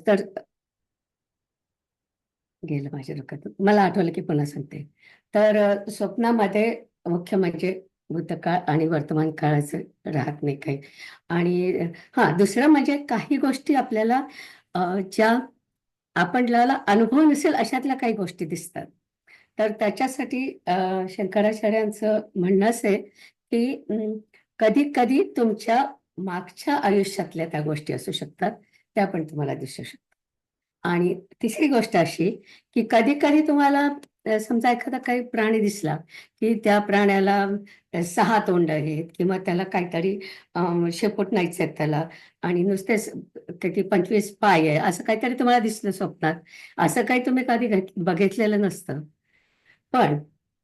तर गेलं माझ्या डोक्यातून, मला आठवलं की पुन्हा सांगते. तर स्वप्नामध्ये मुख्य म्हणजे भूतकाळ आणि वर्तमान काळाचं राहत नाही काही. आणि दुसरं म्हणजे काही गोष्टी आपल्याला ज्या आपल्याला अनुभव नसेल अशातल्या काही गोष्टी दिसतात. तर त्याच्यासाठी शंकराचार्यांचं म्हणणं असं आहे की कधी कधी तुमच्या मागच्या आयुष्यातल्या त्या गोष्टी असू शकतात, त्या पण तुम्हाला दिसू शकतात. आणि तिसरी गोष्ट अशी की कधी कधी तुम्हाला समजा एखादा काही प्राणी दिसला की त्या प्राण्याला 6 तोंड आहेत किंवा त्याला काहीतरी शेपूट नाहीच आहेत त्याला, आणि नुसतेच किती 25 पाय आहे असं काहीतरी तुम्हाला दिसलं स्वप्नात. असं काही तुम्ही कधी बघितलेलं नसतं, पण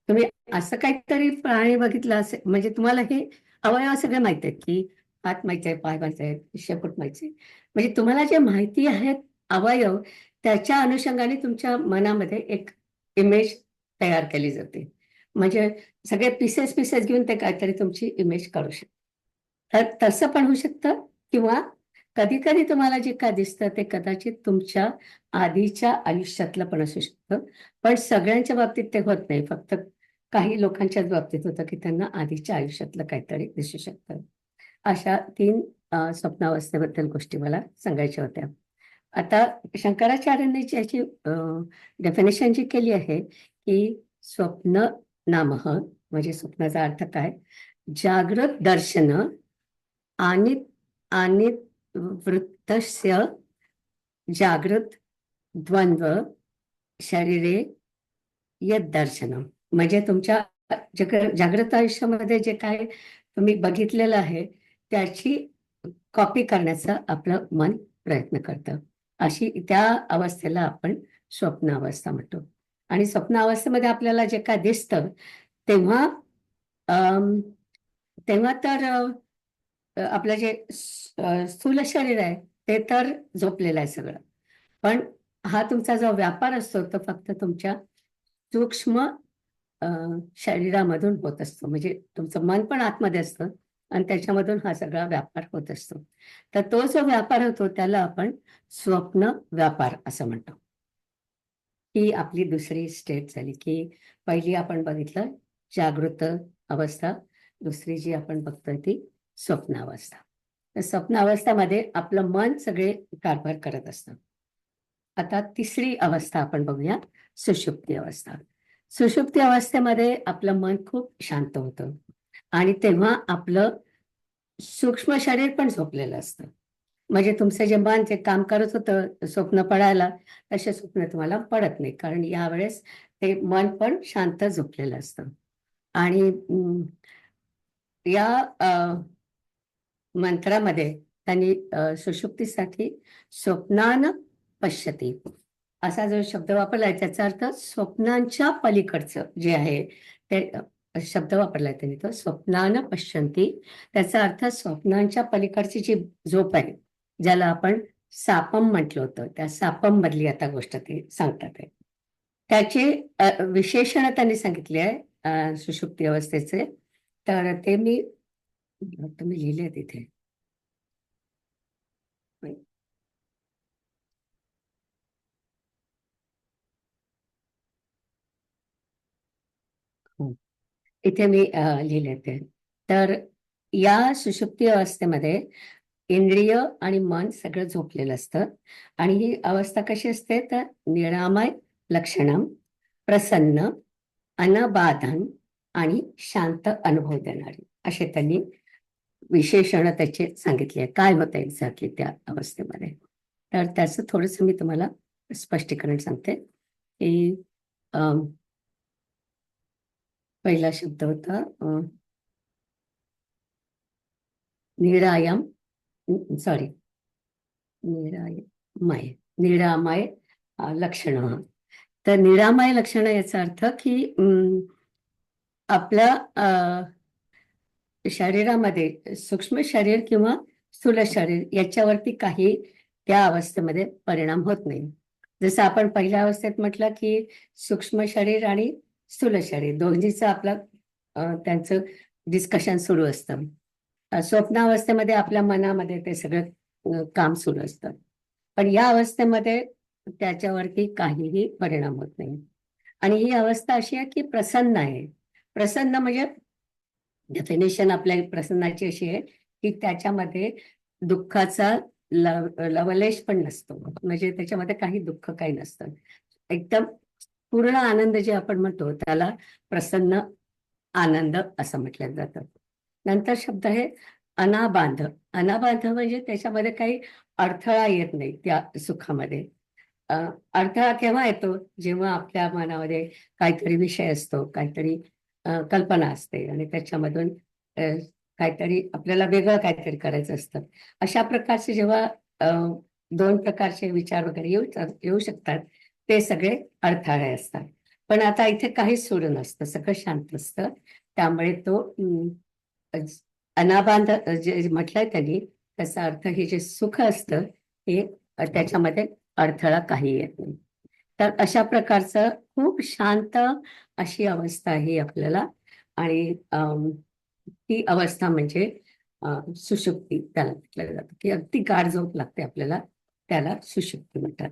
तुम्ही असं काहीतरी प्राणी बघितलं असेल म्हणजे तुम्हाला हे अवयव सगळे माहित आहेत की हात माहिती आहे, पाय माहिती आहेत, शेपूट माहिती आहे. म्हणजे तुम्हाला जे माहिती आहेत अवयव, त्याच्या अनुषंगाने तुमच्या मनामध्ये एक इमेज तयार केली जाते. म्हणजे सगळे पीसेस पीसेस घेऊन ते काहीतरी तुमची इमेज काढू शकते. तर तसं पण होऊ शकतं. किंवा कधी कधी तुम्हाला जे काय दिसतं ते कदाचित तुमच्या आधीच्या आयुष्यातलं पण असू शकतं. पण सगळ्यांच्या बाबतीत ते होत नाही, फक्त काही लोकांच्याच बाबतीत होतं की त्यांना आधीच्या आयुष्यातलं काहीतरी दिसू शकतं. अशा 3 स्वप्नावस्थेबद्दल गोष्टी मला सांगायच्या होत्या. आता शंकराचार्यांनी ज्याची डेफिनेशन जी केली आहे की स्वप्न नामः, म्हणजे स्वप्नाचा अर्थ काय, जागृत दर्शन आणि आणि वृत्तस्य जागृत द्वंद्व शरीरे यद दर्शनम, म्हणजे तुमच्या जागृत आयुष्यामध्ये जे काय तुम्ही बघितलेलं आहे त्याची कॉपी करण्याचा आपलं मन प्रयत्न करतं. अशी त्या अवस्थेला आपण स्वप्न अवस्था म्हणतो. आणि स्वप्न अवस्थेमध्ये आपल्याला जे काय दिसतं तेव्हा अम, तेव्हा तर आपलं जे स्थूल शरीर आहे ते तर झोपलेलं आहे सगळं. पण हा तुमचा जो व्यापार असतो तो फक्त तुमच्या सूक्ष्म अ, शरीरामधून होत असतो. म्हणजे तुमचं मन पण आतमध्ये असतं आणि त्याच्यामधून हा सगळा व्यापार होत असतो. तर तो जो व्यापार होतो त्याला आपण स्वप्न व्यापार असं म्हणतो. ही आपली दुसरी स्टेट झाली, की पहिली आपण बघितलं जागृत अवस्था, दुसरी जी आपण बघतोय ती स्वप्नावस्था. तर स्वप्नावस्थामध्ये आपलं मन सगळे कारभार करत असतं. आता तिसरी अवस्था आपण बघूया, सुषुप्ती अवस्था. सुषुप्ती अवस्थेमध्ये आपलं मन खूप शांत होतं आणि तेव्हा आपलं सूक्ष्म शरीर पण झोपलेलं असतं. म्हणजे तुमचं जे मन जे काम करत होतं स्वप्न पडायला, तसे स्वप्न तुम्हाला पडत नाही, कारण यावेळेस ते मन पण शांत झोपलेलं असतं. आणि या मंत्रामध्ये त्यांनी सुषुप्तीसाठी स्वप्नान पश्यती असा जो शब्द वापरलाय त्याचा अर्थ स्वप्नांच्या पलीकडचं जे आहे ते शब्द वापरलाय त्यांनी, तो स्वप्नान पश्यंती. त्याचा अर्थ स्वप्नांच्या पलीकडची जी झोप आहे, ज्याला आपण सापम म्हटलं होतं, त्या सापम मधली आता गोष्ट ते सांगतात आहे. त्याचे विशेषण त्यांनी सांगितले आहे सुषुप्ती अवस्थेचे. तर ते मी लिहिले तिथे. इथे मी लिहिले ते. तर या सुषुप्ती अवस्थेमध्ये इंद्रिय आणि मन सगळं झोपलेलं असतं. आणि ही अवस्था कशी असते तर निरामय लक्षणम, प्रसन्न, अनबाधन आणि शांत अनुभव देणारी असे त्यांनी विशेषण त्याचे सांगितले. काय होतं एक्झॅक्टली त्या अवस्थेमध्ये, तर त्याचं थोडस मी तुम्हाला स्पष्टीकरण सांगते. की पहिला शब्द होता निरायम, सॉरी निरामय, निरामय लक्षण. तर निरामय लक्षण याचा अर्थ की आपल्या शरीरामध्ये सूक्ष्म शरीर किंवा स्थूल शरीर याच्यावरती काही त्या अवस्थेमध्ये परिणाम होत नाही. जसं आपण पहिल्या अवस्थेत म्हटलं की सूक्ष्म शरीर आणि स्थूल शरीर दोन्हीचं आपलं त्यांचं डिस्कशन सुरू असतं. स्वप्नावस्थेमध्ये आपल्या मनामध्ये ते सगळं काम सुरू असतं. पण या अवस्थेमध्ये त्याच्यावरती काहीही परिणाम होत नाही. आणि ही अवस्था अशी आहे की प्रसन्न आहे. प्रसन्न म्हणजे डेफिनेशन आपल्या प्रसन्नाची अशी आहे की त्याच्यामध्ये दुःखाचा लवलेश पण नसतो. म्हणजे त्याच्यामध्ये काही दुःख काही नसतं. एकदम पूर्ण आनंद जे आपण म्हणतो त्याला प्रसन्न आनंद असं म्हटलं जातं. नंतर शब्द आहे अनाबाध. अनाबाध म्हणजे त्याच्यामध्ये काही अडथळा येत नाही त्या सुखामध्ये. अडथळा केव्हा येतो जेव्हा आपल्या मनामध्ये काहीतरी विषय असतो, काहीतरी कल्पना असते आणि त्याच्यामधून काहीतरी आपल्याला वेगळं काहीतरी करायचं असतं. अशा प्रकारचे जेव्हा दोन प्रकारचे विचार वगैरे येऊ शकतात, ते सगळे अडथळे असतात. पण आता इथे काहीच सुरू नसतं, सगळं शांत असतं. त्यामुळे तो अनाबाध जे म्हटलंय त्यांनी त्याचा अर्थ हे जे सुख असतं हे त्याच्यामध्ये अडथळा काही येत नाही. तर अशा प्रकारचं खूप शांत अशी अवस्था आहे आपल्याला. आणि ती अवस्था म्हणजे सुषुप्ती त्याला म्हटलं जातं, की अगदी गाढ झोप लागते आपल्याला, त्याला सुषुप्ती म्हणतात.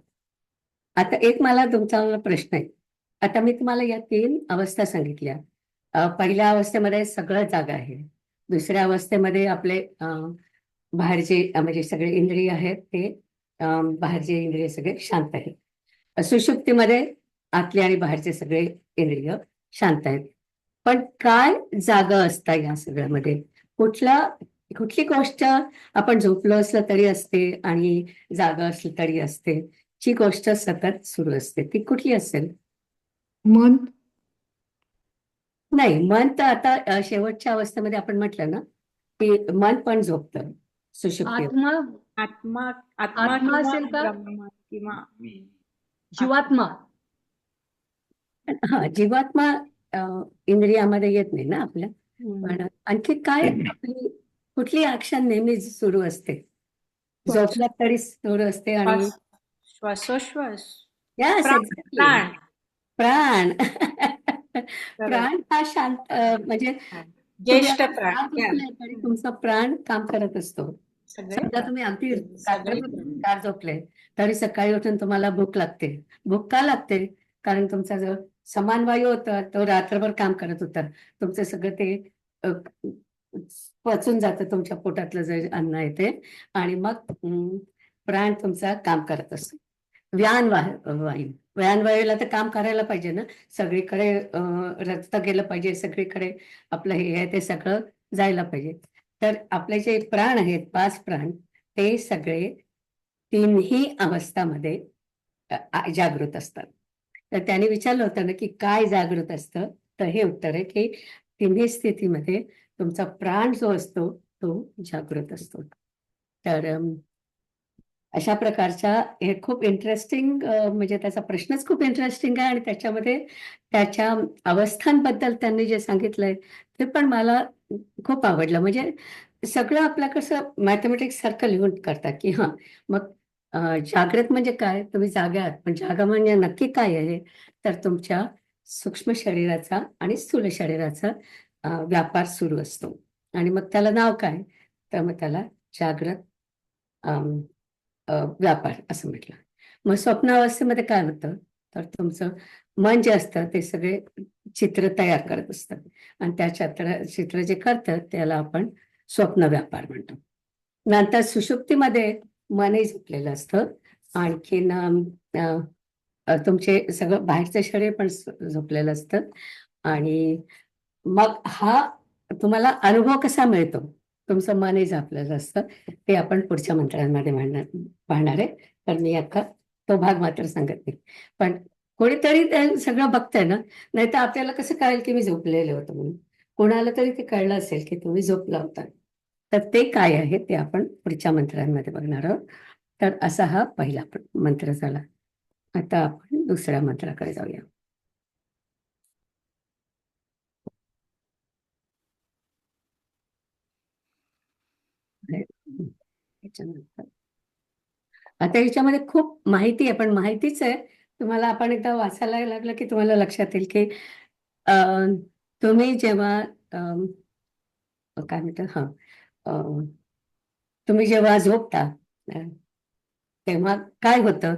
आता एक मला तुमचा प्रश्न आहे. आता मी तुम्हाला या 3 अवस्था सांगितल्या. पहिल्या अवस्थेमध्ये सगळं जागा आहे. दुसऱ्या अवस्थेमध्ये आपले बाहेरचे म्हणजे सगळे इंद्रिय आहेत ते बाहेरचे इंद्रिय सगळे शांत आहेत. सुषुप्तीमध्ये आतले आणि बाहेरचे सगळे इंद्रिय शांत आहेत. पण काय जागा असतं या सगळ्यामध्ये? कुठली गोष्ट आपण झोपलो असलं तरी असते आणि जागा असलं तरी असते. ची गोष्ट सतत सुरू असते ती कुठली असेल? मन. नाही, मन तर आता शेवटच्या अवस्थेमध्ये आपण म्हटलं ना की मन पण झोपतं सुषुप्ती. आत्मा. आत्मा आत्मा आत्मा किंवा असेल का? ब्रह्म किंवा जीवात्मा. हा, जीवात्मा इंद्रियामध्ये येत नाही ना आपल्या. हम्म. पण आणखी काय आपली कुठली ऍक्शन नेहमीच सुरू असते, झोपल्यात तरी सुरू असते आणि श्वासोश्वास, यस, प्राण एक्झॅक्टली. प्राण प्राण. बरोबर. प्राण हा शांत म्हणजे तुम्ही ज्येष्ठ आता प्राण का झोपलाय तरी तुमचा प्राण काम करत असतो. सगळे समजा प्राण तुम्ही अगदी सगळे रात्रभर प्राण. कार झोपले तरी सकाळी उठून तुम्हाला भूक लागते. भूक का लागते? कारण तुमचा जो समान वायू होता तो रात्रभर काम करत होता. तुमचं सगळं ते अ, पचून जातं तुमच्या पोटातलं जे अन्न आहे ते, आणि मग प्राण तुमचा काम करत असतो. वायू व्यानवायूला तर काम करायला पाहिजे ना, सगळीकडे रक्त गेलं पाहिजे, सगळीकडे आपलं हे आहे ते सगळं जायला पाहिजे. तर आपले जे प्राण आहेत 5 प्राण ते सगळे तिन्ही अवस्थामध्ये जागृत असतात. तर त्याने विचारलं होतं ना की काय जागृत असतं, तर हे उत्तर आहे की तिन्ही स्थितीमध्ये तुमचा प्राण जो असतो तो जागृत असतो. तर अशा प्रकारच्या हे खूप इंटरेस्टिंग, म्हणजे त्याचा प्रश्नच खूप इंटरेस्टिंग आहे आणि त्याच्यामध्ये त्याच्या अवस्थांबद्दल त्यांनी जे सांगितलंय ते पण मला खूप आवडलं. म्हणजे सगळं आपलं कसं मॅथमॅटिक्स सारखं लिहून करतात की हां, मग जागृत म्हणजे काय? तुम्ही जागे आहात, पण जागा म्हणजे नक्की काय आहे? तर तुमच्या सूक्ष्म शरीराचा आणि स्थूल शरीराचा व्यापार सुरू असतो आणि मग त्याला नाव काय? तर मग त्याला जागृत व्यापार असं म्हटलं. मग स्वप्नावस्थेमध्ये काय होतं? तर तुमचं मन जे असतं ते सगळे चित्र तयार करत असतं आणि त्या चित्र जे करतं त्याला आपण स्वप्न व्यापार म्हणतो. नंतर सुषुप्तीमध्ये मनही झोपलेलं असतं. आणखीन तुमचे सगळं बाहेरचं शरीर पण झोपलेलं असतं आणि मग हा तुम्हाला अनुभव कसा मिळतो? तुमचं मनही झोपलेलं असतं. ते आपण पुढच्या मंत्रांमध्ये पाहणार आहे. तर मी आता तो भाग मात्र सांगत नाही. पण कोणीतरी ते सगळं बघतंय ना, नाहीतर आपल्याला कसं कळेल की मी झोपलेले होतो म्हणून? कोणाला तरी ते कळलं असेल की तुम्ही झोपला होता. तर ते काय आहे ते आपण पुढच्या मंत्रांमध्ये बघणार आहोत. तर असा हा पहिला मंत्र झाला. आता आपण दुसऱ्या मंत्राकडे जाऊया. याच्यानंतर आता याच्यामध्ये खूप माहिती आहे, पण माहितीच आहे. तुम्हाला आपण एकदा वाचायला लागलं की तुम्हाला लक्षात येईल की तुम्ही जेव्हा काय म्हणतात, तुम्ही जेव्हा झोपता तेव्हा काय होतं,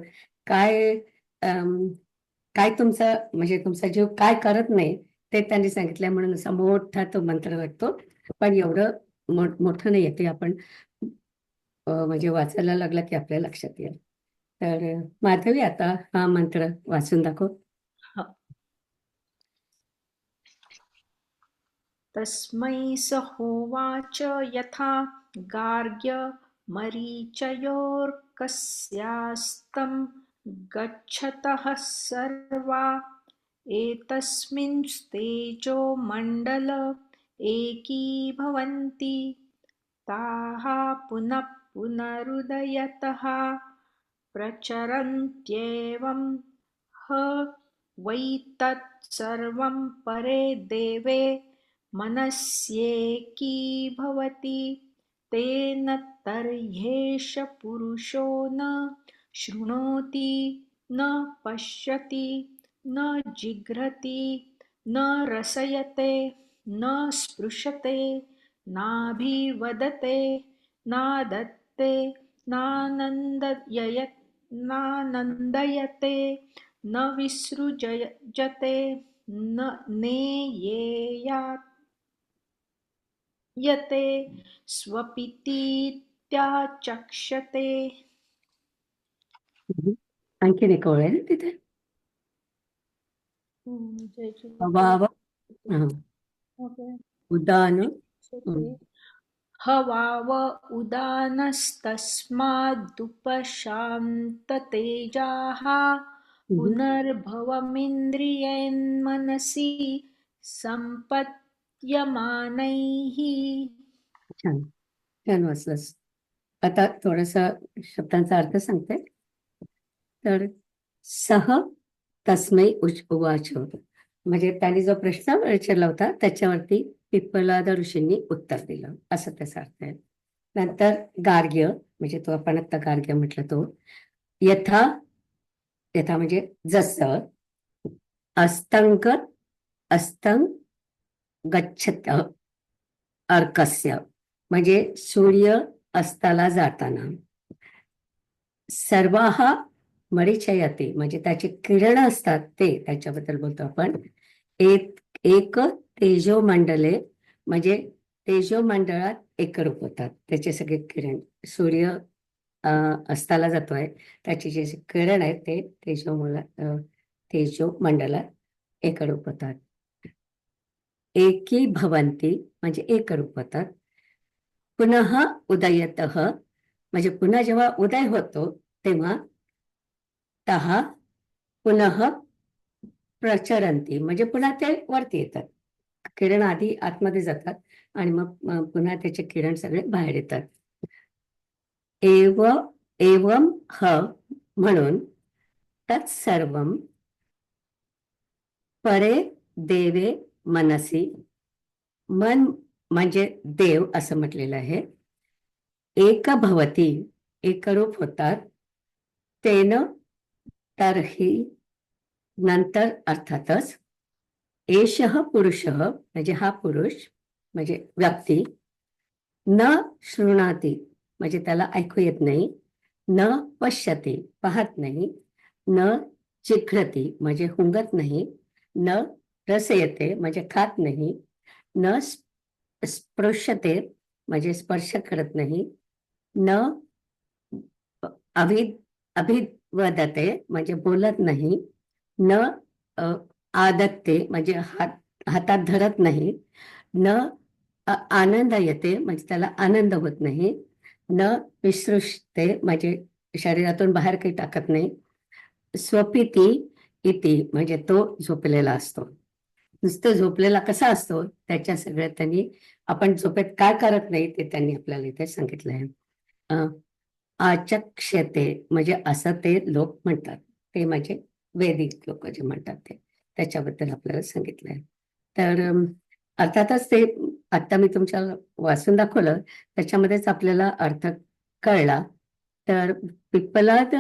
काय अम, काय तुमचं म्हणजे तुमचा जीव काय करत नाही ते त्यांनी सांगितलंय, म्हणून असा मोठा तो मंत्र वाटतो. पण एवढं मोठं नाही आहे ते, आपण म्हणजे वाचायला लागला की आपल्या लक्षात येईल. तर माधवी, आता हा मंत्र वाचून दाखव. तस्मै स होवाच यथा गार्ग्य मरीचयोर्कस्यास्तं गच्छतः सर्वा एतस्मिंस्तेजो मण्डल एकीभवन्ति ताः पुनः पुनरुदयतः प्रचरन्त्येवं ह वै तत् सर्वं परे देवे मनस्येकीभवति तेन तर्ह्येष पुरुषो न शृणोति न पश्यति न जिघ्रति न रसयते न स्पृशते नाभिवदते नादत्ते नानन्दयते न विसृजते न नेयेयते स्वपितीत्याचक्षते. आणखीन एक ओळ आहे ना तिथे, वाव, उदान. हवाव उदानस्तस्मादुपशान्ततेजाः हम्म. पुनर्भवमिन्द्रियेन्मनसि सम्पद्यमानैः. छान छान वाचलंस. आता थोडासा शब्दांचा अर्थ सांगते. तर सह तस्मै उवाच, म्हणजे त्यांनी जो प्रश्न विचारला होता त्याच्यावरती पिप्पलाद ऋषींनी उत्तर दिलं, असं त्याचा अर्थ आहे. नंतर गार्ग्य, म्हणजे तो आपण आता गार्ग्य म्हटलं, तो यथा, यथा म्हणजे जसं, अस्तंग अस्तंग गच्छत अर्कस्य, म्हणजे सूर्य अस्ताला जाताना, सर्वाः मरीचयते, म्हणजे त्याची किरण असतात ते, त्याच्याबद्दल बोलतो आपण. एक तेजोमंडले, म्हणजे तेजोमंडळात एकरूप होतात त्याचे सगळे किरण. सूर्य अस्ताला जातोय, त्याची जे किरण आहेत ते तेजोमंडलात एकरूप होतात. एकी भवन्ति, म्हणजे एकरूप होतात. पुनः उदयतः, म्हणजे पुन्हा जेव्हा उदय होतो तेव्हा तः पुनः प्रचरन्ति, म्हणजे पुन्हा ते वरती येतात. किरण आधी आतमध्ये जातात आणि मग पुन्हा त्याचे किरण सगळे बाहेर येतात. एवं म्हणून तत्सर्वं परे देवे मनसी, मन म्हणजे देव असं म्हटलेलं आहे. एक भवती, एकरूप होतात. तेन, तरही, नंतर अर्थातच. एषः पुरुषः, म्हणजे हा पुरुष म्हणजे व्यक्ती. न शृणाती, म्हणजे त्याला ऐकू येत नाही. न पश्यते, पाहत नाही. न जिघ्रती, म्हणजे हुंगत नाही. न रसयते, म्हणजे खात नाही. न स्पृश्यते, म्हणजे स्पर्श करत नाही. न अभिवदते, म्हणजे बोलत नाही. न आदत्ते, म्हणजे हातात धरत नाही. न आनंद येते, म्हणजे त्याला आनंद होत नाही. न विसृष्टे, म्हणजे शरीरातून बाहेर काही टाकत नाही. स्वपिती इति, म्हणजे तो झोपलेला असतो. नुसतं झोपलेला कसा असतो, त्याच्या सगळ्यात त्यांनी, आपण झोपेत काय करत नाही ते त्यांनी आपल्याला इथे सांगितलं आहे. आचक्ष्यते, म्हणजे असं ते लोक म्हणतात. ते म्हणजे वैदिक लोक जे म्हणतात ते, त्याच्याबद्दल आपल्याला सांगितलंय. तर अर्थातच ते आता मी तुमच्याला वाचून दाखवलं, त्याच्यामध्येच आपल्याला अर्थ कळला. तर पिप्पलाद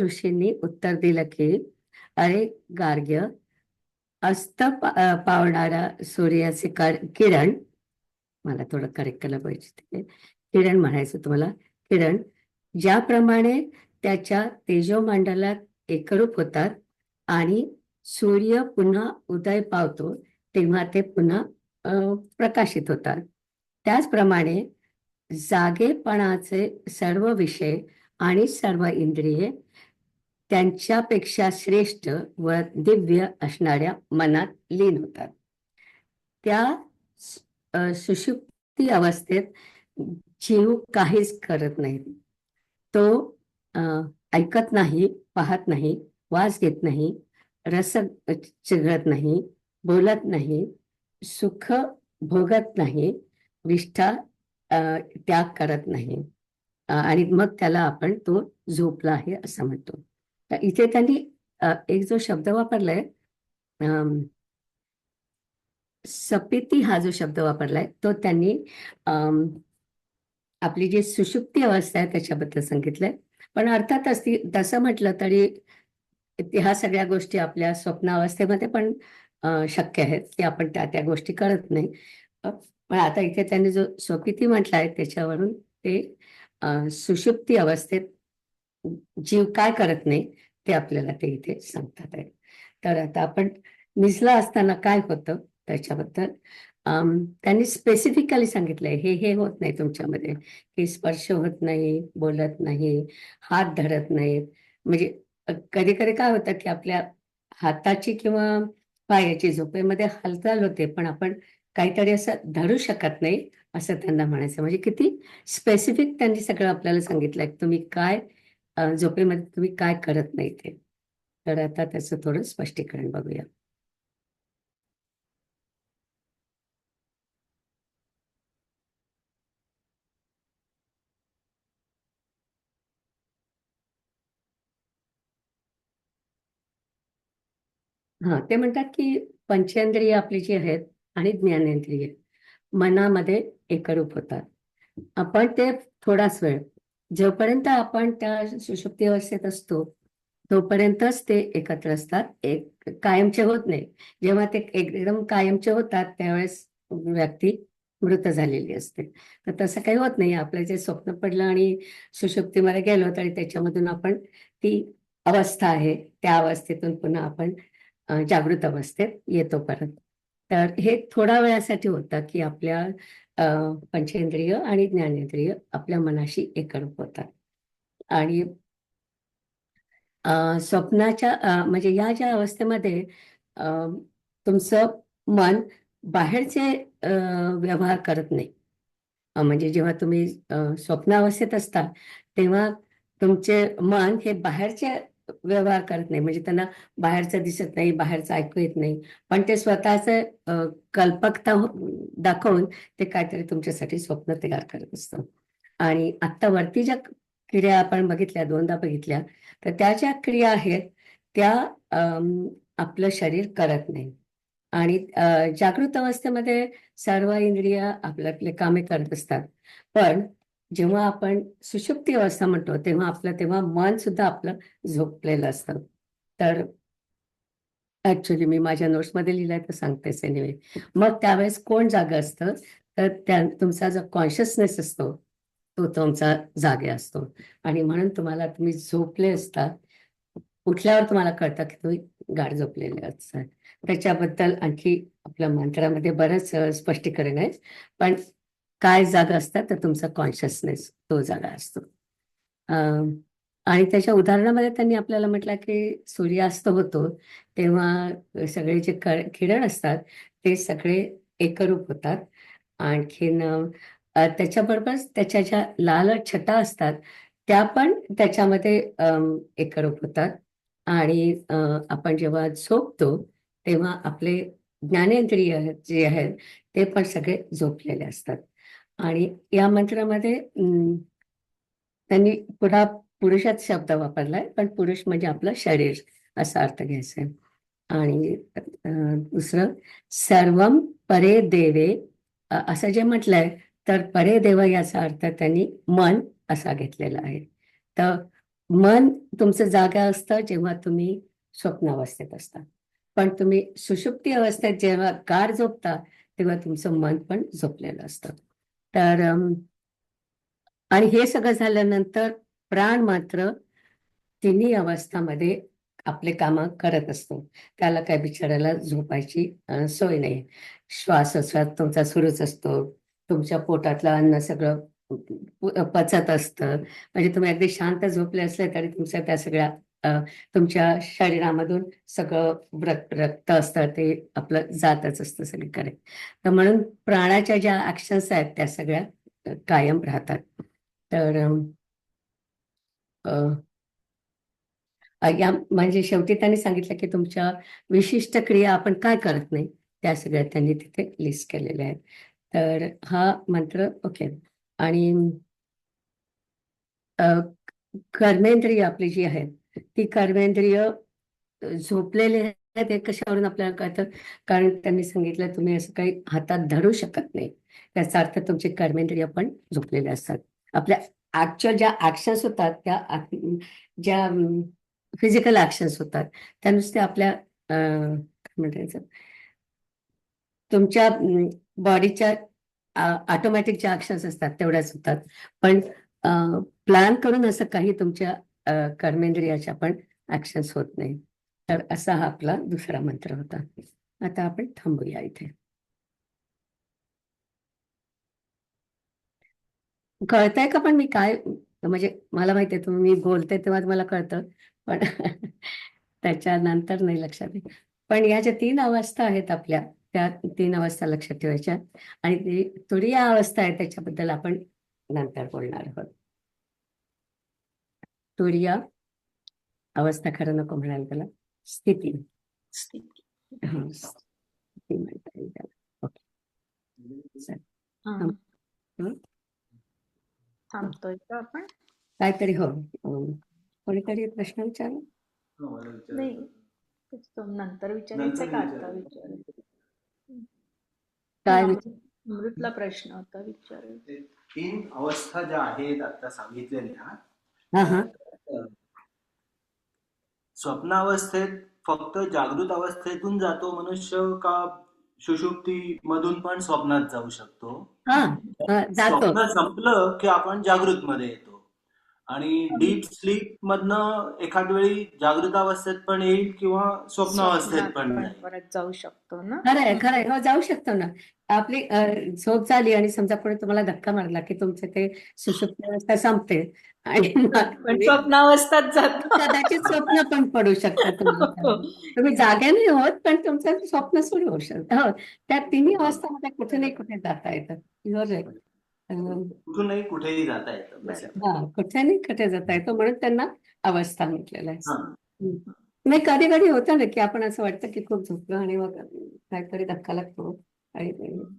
ऋषींनी उत्तर दिलं की, अरे गार्ग्य, पावणारा सूर्याचे किरण, मला थोडं करेक्ट केलं पाहिजे, किरण म्हणायचं तुम्हाला, किरण ज्याप्रमाणे त्याच्या तेजोमंडलात एकरूप होतात आणि सूर्य पुन्हा उदय पावतो तेव्हा ते पुन्हा प्रकाशित होतात, त्याचप्रमाणे जागेपणाचे सर्व विषय आणि सर्व इंद्रिये त्यांच्यापेक्षा श्रेष्ठ व दिव्य असणाऱ्या मनात लीन होतात. त्या सुषुप्ती अवस्थेत जीव काहीच करत नाही. तो ऐकत नाही, पाहत नाही, वास घेत नाही, रस चिघळत नाही, बोलत नाही, सुख भोगत नाही, विष्ठा त्याग करत नाही. आणि मग त्याला आपण तो झोपला आहे असं म्हणतो. तर इथे त्यांनी एक जो शब्द वापरलाय, सपिती, हा जो शब्द वापरलाय तो त्यांनी आपली जी सुषुप्ती अवस्था आहे त्याच्याबद्दल सांगितलंय. पण अर्थातच तसं म्हटलं तरी ह्या सगळ्या गोष्टी आपल्या स्वप्नावस्थेमध्ये पण शक्य आहेत, की आपण त्या गोष्टी करत नाही. पण आता इथे त्यांनी जो स्वपिती म्हटलाय त्याच्यावरून ते सुषुप्ती अवस्थेत जीव काय करत नाही ते आपल्याला ते इथे सांगतात आहे. तर आता आपण निजला असताना काय होतं त्याच्याबद्दल त्यांनी स्पेसिफिकली सांगितलंय. हे होत नाही तुमच्यामध्ये, की स्पर्श होत नाही, बोलत नाही, हात धरत नाहीत. म्हणजे कधी कधी काय होतं की आपल्या हाताची किंवा पायाची झोपेमध्ये हालचाल होते, पण आपण काहीतरी असं धरू शकत नाही असं त्यांना म्हणायचं. म्हणजे किती स्पेसिफिक त्यांनी सगळं आपल्याला सांगितलंय की तुम्ही काय झोपेमध्ये तुम्ही काय करत नाही ते. तर आता त्याचं थोडं स्पष्टीकरण बघूया. हा, ते म्हणतात की पंचेंद्रिय आपली जी आहेत आणि ज्ञानेंद्रिय मनामध्ये एकरूप होतात. आपण ते थोडाच वेळ, जोपर्यंत आपण त्या सुषुप्ती अवस्थेत असतो तोपर्यंतच ते एकत्र असतात, एक कायमचे होत नाही. जेव्हा ते एकदम कायमचे होतात त्यावेळेस व्यक्ती मृत झालेली असते. तर तसं काही होत नाही. आपलं जे स्वप्न पडलं आणि सुषुप्तीमध्ये गेलो तरी त्याच्यामधून आपण ती अवस्था आहे त्या अवस्थेतून पुन्हा आपण जागृत अवस्थेत येतो परत. तर हे थोड्या वेळासाठी होतं की आपल्या पंचेंद्रिय आणि ज्ञानेंद्रिय आपल्या मनाशी एकरूप होतात. आणि स्वप्नाच्या म्हणजे या ज्या अवस्थेमध्ये अ, तुमचं मन बाहेरचे व्यवहार करत नाही. म्हणजे जेव्हा तुम्ही स्वप्नावस्थेत असता तेव्हा तुमचे मन हे बाहेरचे व्यवहार करत नाही. म्हणजे त्यांना बाहेरचं दिसत नाही, बाहेरचं ऐकू येत नाही. पण ते स्वतःचं कल्पकता दाखवून ते काहीतरी तुमच्यासाठी स्वप्न तयार करत असतं. आणि आत्ता वरती ज्या क्रिया आपण बघितल्या, दोनदा बघितल्या, तर त्या ज्या क्रिया आहेत त्या आपलं शरीर करत नाही. आणि जागृत अवस्थेमध्ये सर्व इंद्रिय आपले आपले कामे करत असतात. पण जेव्हा आपण सुषुप्ती अवस्था म्हणतो तेव्हा मन सुद्धा आपलं झोपलेलं असतं. तर ऍक्च्युली मी माझ्या नोट्समध्ये लिहिलंय तर सांगतेच एनिवे. मग त्यावेळेस कोण जागं असतं, तर तुमचा जो कॉन्शियसनेस असतो तो तुमचा जागे असतो. आणि म्हणून तुम्ही झोपले असता, उठल्यावर तुम्हाला कळतं की तुम्ही गाढ झोपलेले असतात. त्याच्याबद्दल आणखी आपल्या मंत्रामध्ये बरंच स्पष्टीकरण आहे. पण काय जागा असतात तर तुमचा कॉन्शियसनेस तो जागा असतो. अं, आणि त्याच्या उदाहरणामध्ये त्यांनी आपल्याला म्हटलं की सूर्यास्त होतो तेव्हा सगळे जे किरण असतात ते सगळे एकरूप होतात. आणखीन त्याच्याबरोबरच त्याच्या ज्या लाल छटा असतात त्या पण त्याच्यामध्ये एकरूप होतात. आणि आपण जेव्हा झोपतो तेव्हा आपले ज्ञानेंद्रिय जे आहेत ते पण सगळे झोपलेले असतात. आणि या मंत्रामध्ये त्यांनी पुन्हा पुरुषात शब्द वापरलाय, पण पुरुष म्हणजे आपलं शरीर असा अर्थ घ्यायचा आहे. आणि दुसरं सर्वम परे देवे असं जे म्हटलंय तर परे देव याचा अर्थ त्यांनी मन असा घेतलेला आहे. तर मन तुमचं जागा असतं जेव्हा तुम्ही स्वप्नावस्थेत असता. पण तुम्ही सुषुप्ती अवस्थेत जेव्हा गाढ झोपता तेव्हा तुमचं मन पण झोपलेलं असतं. तर आणि हे सगळं झाल्यानंतर प्राण मात्र तिन्ही अवस्थामध्ये आपले कामं करत असतो. त्याला काय बिचारायला झोपायची सोय नाही. श्वासोच्छ्वास तुमचा सुरूच असतो. तुमच्या पोटातलं अन्न सगळं पचत असतं. म्हणजे तुम्ही अगदी शांत झोपले असले तरी तुमच्या त्या सगळ्या तुमच्या शरीरामधून सगळं रक्त असतं ते आपलं जातच असतं सगळीकडे. तर म्हणून प्राणाच्या ज्या ऍक्शन्स आहेत त्या सगळ्या कायम राहतात. तर या म्हणजे शेवटी त्यांनी सांगितलं की तुमच्या विशिष्ट क्रिया आपण काय करत नाही त्या सगळ्या त्यांनी तिथे लिस्ट केलेल्या आहेत. तर हा मंत्र ओके. आणि अ, कर्मेंद्रिय आपली जी आहेत ती कर्मेंद्रिय झोपलेले आहेत हे कशावरून आपल्याला कळतं, कारण त्यांनी सांगितलं तुम्ही असं काही हातात धरू शकत नाही. त्याचा अर्थ तुमचे कर्मेंद्रिय पण झोपलेले असतात. आपल्या ऍक्च्युअल ज्या ऍक्शन्स होतात त्या ज्या फिजिकल ऍक्शन्स होतात त्या नुसत्या आपल्या काय म्हणतात तुमच्या बॉडीच्या ऑटोमॅटिक ज्या ऍक्शन्स असतात तेवढ्याच होतात. पण प्लॅन करून असं काही तुमच्या कर्मेंद्रियाच्या पण ऍक्शन्स होत नाही. तर असा हा आपला दुसरा मंत्र होता. आता आपण थांबूया इथे. कळतंय का पण मी काय म्हणजे मला माहितीये तुम्ही मी बोलते तेव्हा मला कळतं पण त्याच्यानंतर नाही लक्षात येत. पण या ज्या 3 अवस्था आहेत आपल्या त्या 3 अवस्था लक्षात ठेवायच्या आणि ती तुरीय अवस्था आहे त्याच्याबद्दल आपण नंतर बोलणार आहोत. तुरीय अवस्था खरं नको म्हणायला त्याला, स्थिती. स्थिती. स्थिती म्हणता येईल त्याला. ओके, चल. हं. हं? थांबतोय का आपण? काहीतरी हो, कोणीतरी प्रश्न विचारला? नाही, तेच तो नंतर विचारायचं का आता विचारायचं? काय अमृतला प्रश्न होता विचारायचा. 3 अवस्था ज्या आहेत आता सांगितलेल्या, हा हा स्वप्नावस्थेत फक्त जागृत अवस्थेतून जातो मनुष्य का सुषुप्ती मधून पण स्वप्नात जाऊ शकतो? हा जातो. स्वप्न संपलं की आपण जागृत मध्ये येतो आणि डीप स्लीप मधनं एखाद वेळी जागृत अवस्थेत पण येईल किंवा स्वप्नावस्थेत स्वप्नात पण पण जाईल. परत जाऊ शकतो ना? खरंय खरंय, हो जाऊ शकतो ना. आपली झोप झाली आणि समजा कोणी तुम्हाला धक्का मारला की तुमचे ते सुषुप्ती अवस्था संपते आणि मग पण स्वप्नावस्थात जातो. कदाचित स्वप्न पण पडू शकतात तुम्हाला. तुम्ही जागे नाही होत पण तुमचं स्वप्न सुरू होऊ शकतं. हो, त्या तिन्ही अवस्थांमध्ये कुठे नाही कुठे जाता येतं. बरोबर. कुठूनही कुठेही जाता येतं. बरोबर. हा, कुठे नाही कुठे जाता येतो म्हणून त्यांना अवस्था म्हटलेलं आहे. हा. नाही, कधी कधी होतं ना की आपण असं वाटतं की खूप झोपलो आणि मग काहीतरी धक्का लागतो आणि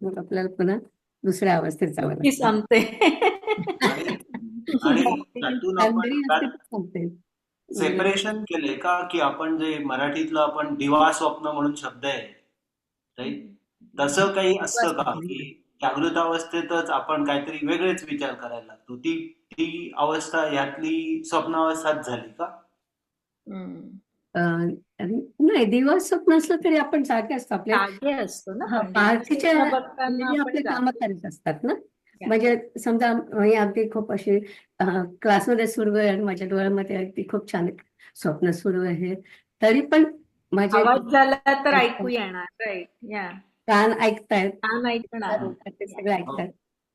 मग आपल्याला पुन्हा दुसऱ्या अवस्थेत जावं ती लागतं. संपते. आणि त्यातून अंधेरी असते आपण ती संपते. सेपरेशन केले का की आपण जे मराठीतलं आपण दिवा स्वप्न म्हणून शब्द आहे, राईट? तसं काही असतं का की जागृत अवस्थेतच आपण काहीतरी वेगळेच विचार करायला लागतो? ती ती अवस्था यातली स्वप्नावस्थाच झाली का? हम्म. नाही, दिवस स्वप्न असलं तरी आपण जागे असतो. आपले जागे असतो ना पण पहाटेच्या दिवस बघताना वेळी आपण आपले कामं जागे. करत असतात ना. म्हणजे समजा मी अगदी खूप अशी क्लासमध्ये सुरू आहे आणि माझ्या डोळ्यामध्ये अगदी खूप छान स्वप्न सुरू आहे, तरी पण माझे आवाज झाला तर ऐकू येणार, राईट? या कान ऐकतायत, कान ऐकणार. ते सगळं ऐकतात.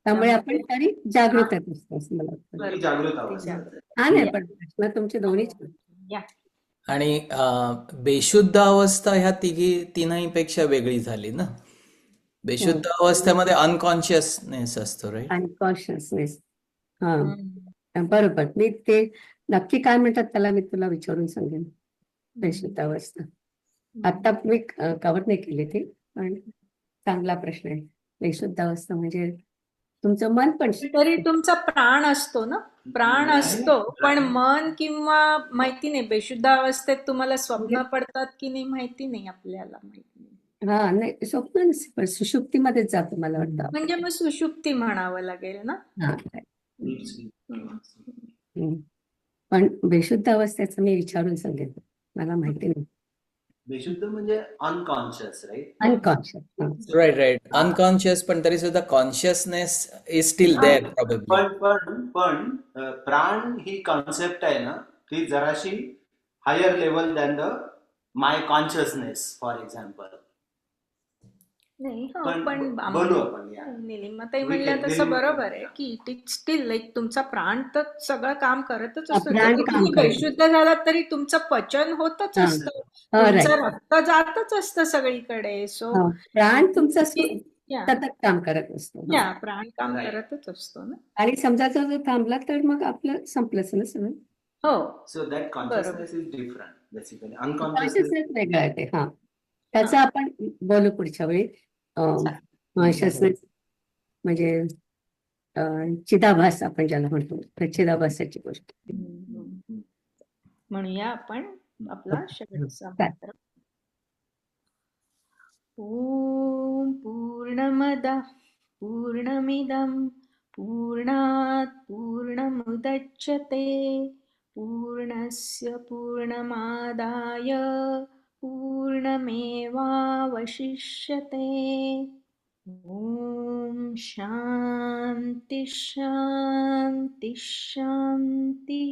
त्यामुळे आपण तरी जागृत असतो असं मला वाटतं. ती जागृत अवस्था. हा नाही, पण प्रश्न तुमचे दोन्ही छान. या आणि बेशुद्ध अवस्था ह्या तीनही पेक्षा वेगळी झाली ना. बेशुद्ध अवस्थेमध्ये अनकॉन्शियसनेस असतो, राईट? आणि कॉन्शियसनेस. हा, हम्म. बरोबर. मी ते नक्की काय म्हणतात त्याला मी तुला विचारून सांगेन. बेशुद्ध अवस्था आता मी कव्हर नाही केली ती, पण चांगला प्रश्न आहे. बेशुद्ध अवस्था म्हणजे तुमचं मन पण तरी तुमचा प्राण असतो ना, प्राण असतो, पण मन किंवा माहिती नाही, बेशुद्ध अवस्थेत तुम्हाला स्वप्न पडतात की नाही माहिती नाही, आपल्याला माहिती नाही. हा नाही, स्वप्न नसते पण सुषुप्तीमध्येच जातो मला वाटतं. म्हणजे मग सुषुप्ती म्हणावं लागेल ना. हा, हम्म. पण बेशुद्ध अवस्थेचं मी विचारून सांगेन, मला माहिती नाही. बेशुद्ध म्हणजे unconscious, right? Unconscious. Right. Unconscious पण तरी सुद्धा consciousness is still there probably. पण प्राण ही कॉन्सेप्ट आहे ना, ती जराशी higher level than the my consciousness, for example. नाही, हो, पण पण बोलू आपण या. निलिमाताई म्हणल्या तसं बरोबर आहे की इट इज स्टील लाईक तुमचा प्राण तर सगळं काम करतच असतो. प्राण जरी काम तुम्ही करतो. बेशुद्ध झालात तरी तुमचं पचन होतच असतं, तुमचं रक्त जातच असतं सगळीकडे. सो प्राण तुमचं सतत काम करत असतो. प्राण काम करतच असतो ना. आणि समजा जर थांबला तर मग आपलं संपलंच ना सगळं. हो, so that consciousness is different basically. Unconsciousness consciousness वेगळं आहे ते. हा, त्याचं आपण बोलू पुढच्या वेळी. कॉन्शियसनेस म्हणजे चिदाभास आपण ज्याला म्हणतो, चिदाभासाची गोष्ट. म्हणूया आपण आपला शेवटचा मंत्र. ओम पूर्णमदः पूर्णमिदं पूर्णात् पूर्णमुदच्यते पूर्णस्य पूर्णमादाय पूर्णमेवावशिष्यते. ओम शांति शांति शांति.